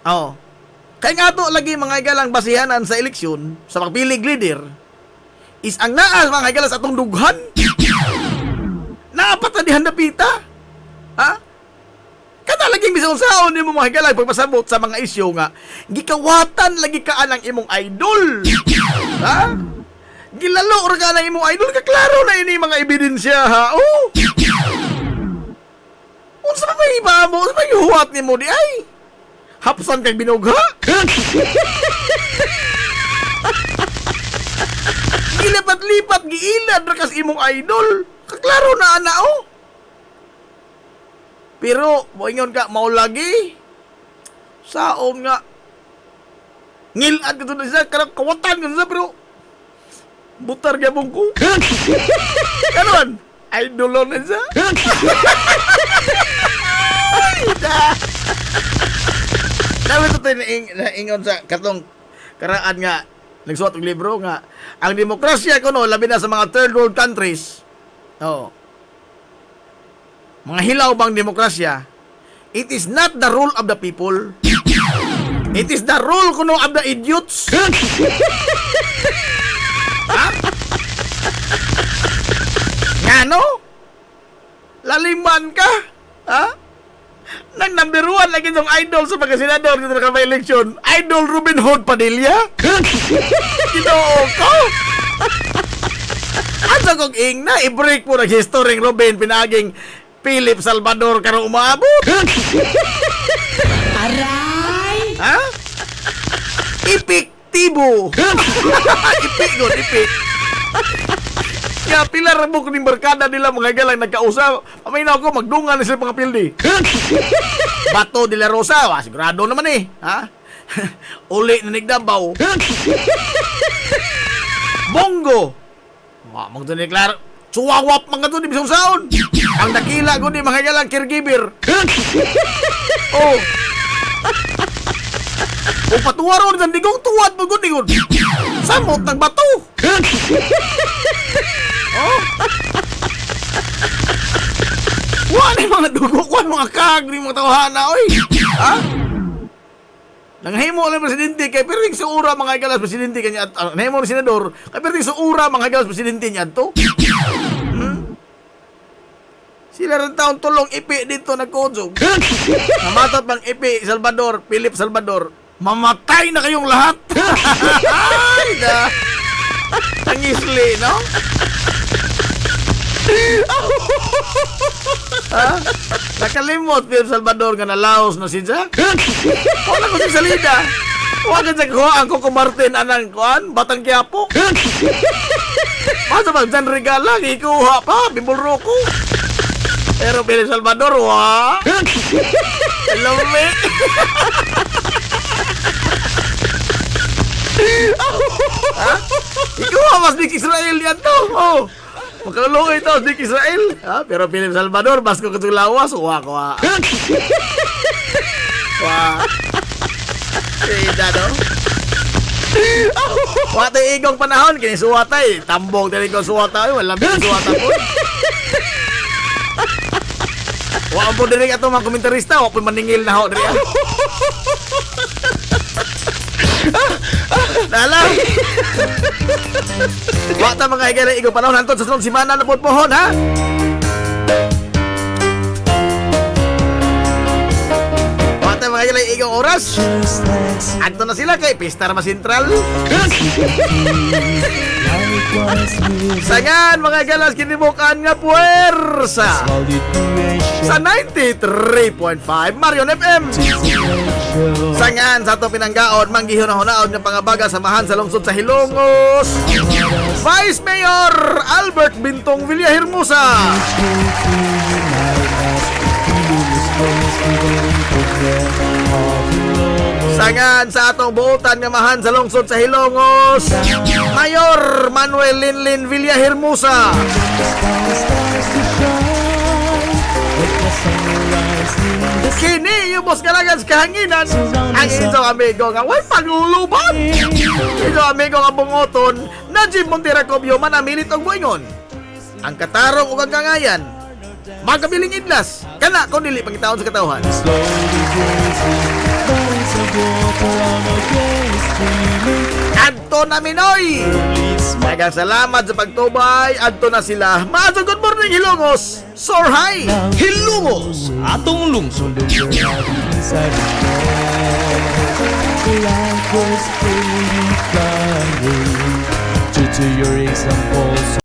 Oh. Kaya nga to lagi mga galang basihanan sa eleksyon, sa pagpilig leader, is ang naas mga galang sa atong dughan. Naapat na dihan napita. Ha? Kada laging bisong saon ni mo mga galang pagpasabot sa mga isyo nga, gikawatan lagi ka anang imong idol. Ha? Gilalo or ka anang imong idol, kaklaro na ini mga ebidensya ha. Oh! Unsa pa may iba mo? Unsa pa yung huwat ni mo di ay? Hapsan kay binugha? Gilipat-lipat, giilad ra kas imong idol. Kaklaro na ana oh. Pero, moingon ka, mao lagi. Saon nga. Ngilad ka to siya, karang kawatan ka siya, pero butar gabong ko. Kanon, idolon na siya. Dami ito tayo naingon sa katong karaan nga nagsuot ng libro nga ang demokrasya kuno labi na sa mga third world countries. Mga hilaw bang demokrasya, it is not the rule of the people, it is the rule kuno of the idiots. Ha? Nga no? Laliman ka? Ha? Nang number 1 lagi yung idol sa pagkasenador dito na election, Idol Robin Hood Padilla. Ginoo ko. Asa kong ing na i-break mo nag-history Robin pinaging Philip Salvador karong umaabot. Aray! Ha? Epektibo. Epik. Kaya pila ramo kuning barkada nila mga galang nagkausap. Paminaw ko magdungan na sila mga pildi. Bato de la Rosa, sigurado naman eh. Ha? Uli na nagdabaw. Bongo. Magto ni klaro. Suwawap mga to di bisong saon. Ang nakila ko ni mga galang caregiver. Oh. O patuwaro ng digong tuwad mo gud. Samot ng bato. Oh. Wala mga dugo ko mga kag ni mga tawhana oy. Ha? Nanghimo lang presidente kay perting sa ura mga galas presidente kanya at nahimo ni senador kay perting sa ura mga galas presidente niya to. Sila rin taon tulong ipi dito nagkudsog. Namatot bang ipi Salvador, Philip Salvador. Mamatay na kayong lahat. Ay da. Tangisli, no? Ha? Nakalimot Philip Salvador nga nalaos na siya. Wala ko si salida. Wala ka ko ang Coco Martin anang kuan Batang Quiapo. Masa ba dyan regala ikuha pa bibulro ko. Pero Philip Salvador wa. Hello me. Ha? Ikaw mas Nick Israel yan to. Oh. Magkalungay to, Nick Israel. Ha? Pero Philip Salvador, mas ko katong lawas. Kuha. Wah. Sida no? Wata igong panahon, kini suwatay. Tambong dali ko suwata. Wala bin suwata po. Wa po diri ato mga komentarista, wa po maningil na ho diri. Dalam. Wa ta mga higala igong panahon hantod sa sunod semana na po pohon ha. Wa ta mga higala igong oras. Anto na sila kay Pista Rama Sentral. Sangan mga galas kinibukan nga puwersa sa 93.5 Marion FM. Sangan sa ato pinanggaon manggihunahon ng pangabaga samahan sa lungsod sa Hilongos, Vice Mayor Albert Bintong Villahermosa. Sangan sa atong buotan nga mahan sa lungsod sa Hilongos, Mayor Manuel Linlin Villahermosa. Kini yung boss kalagan sa kahanginan ang inyong amigo nga way pagluluban. Inyong amigo nga bungoton na Jim Montera Cobio manamilit og buingon. Ang katarong ug ang kangayan magkabiling idlas kana kung dili pangitaon sa katawhan. Adto na Minoy. Daghang salamat sa pagtubay. Adto na sila. Maadto good morning Hilongos. Sorhay. Hilongos, atong lungsod. To your examples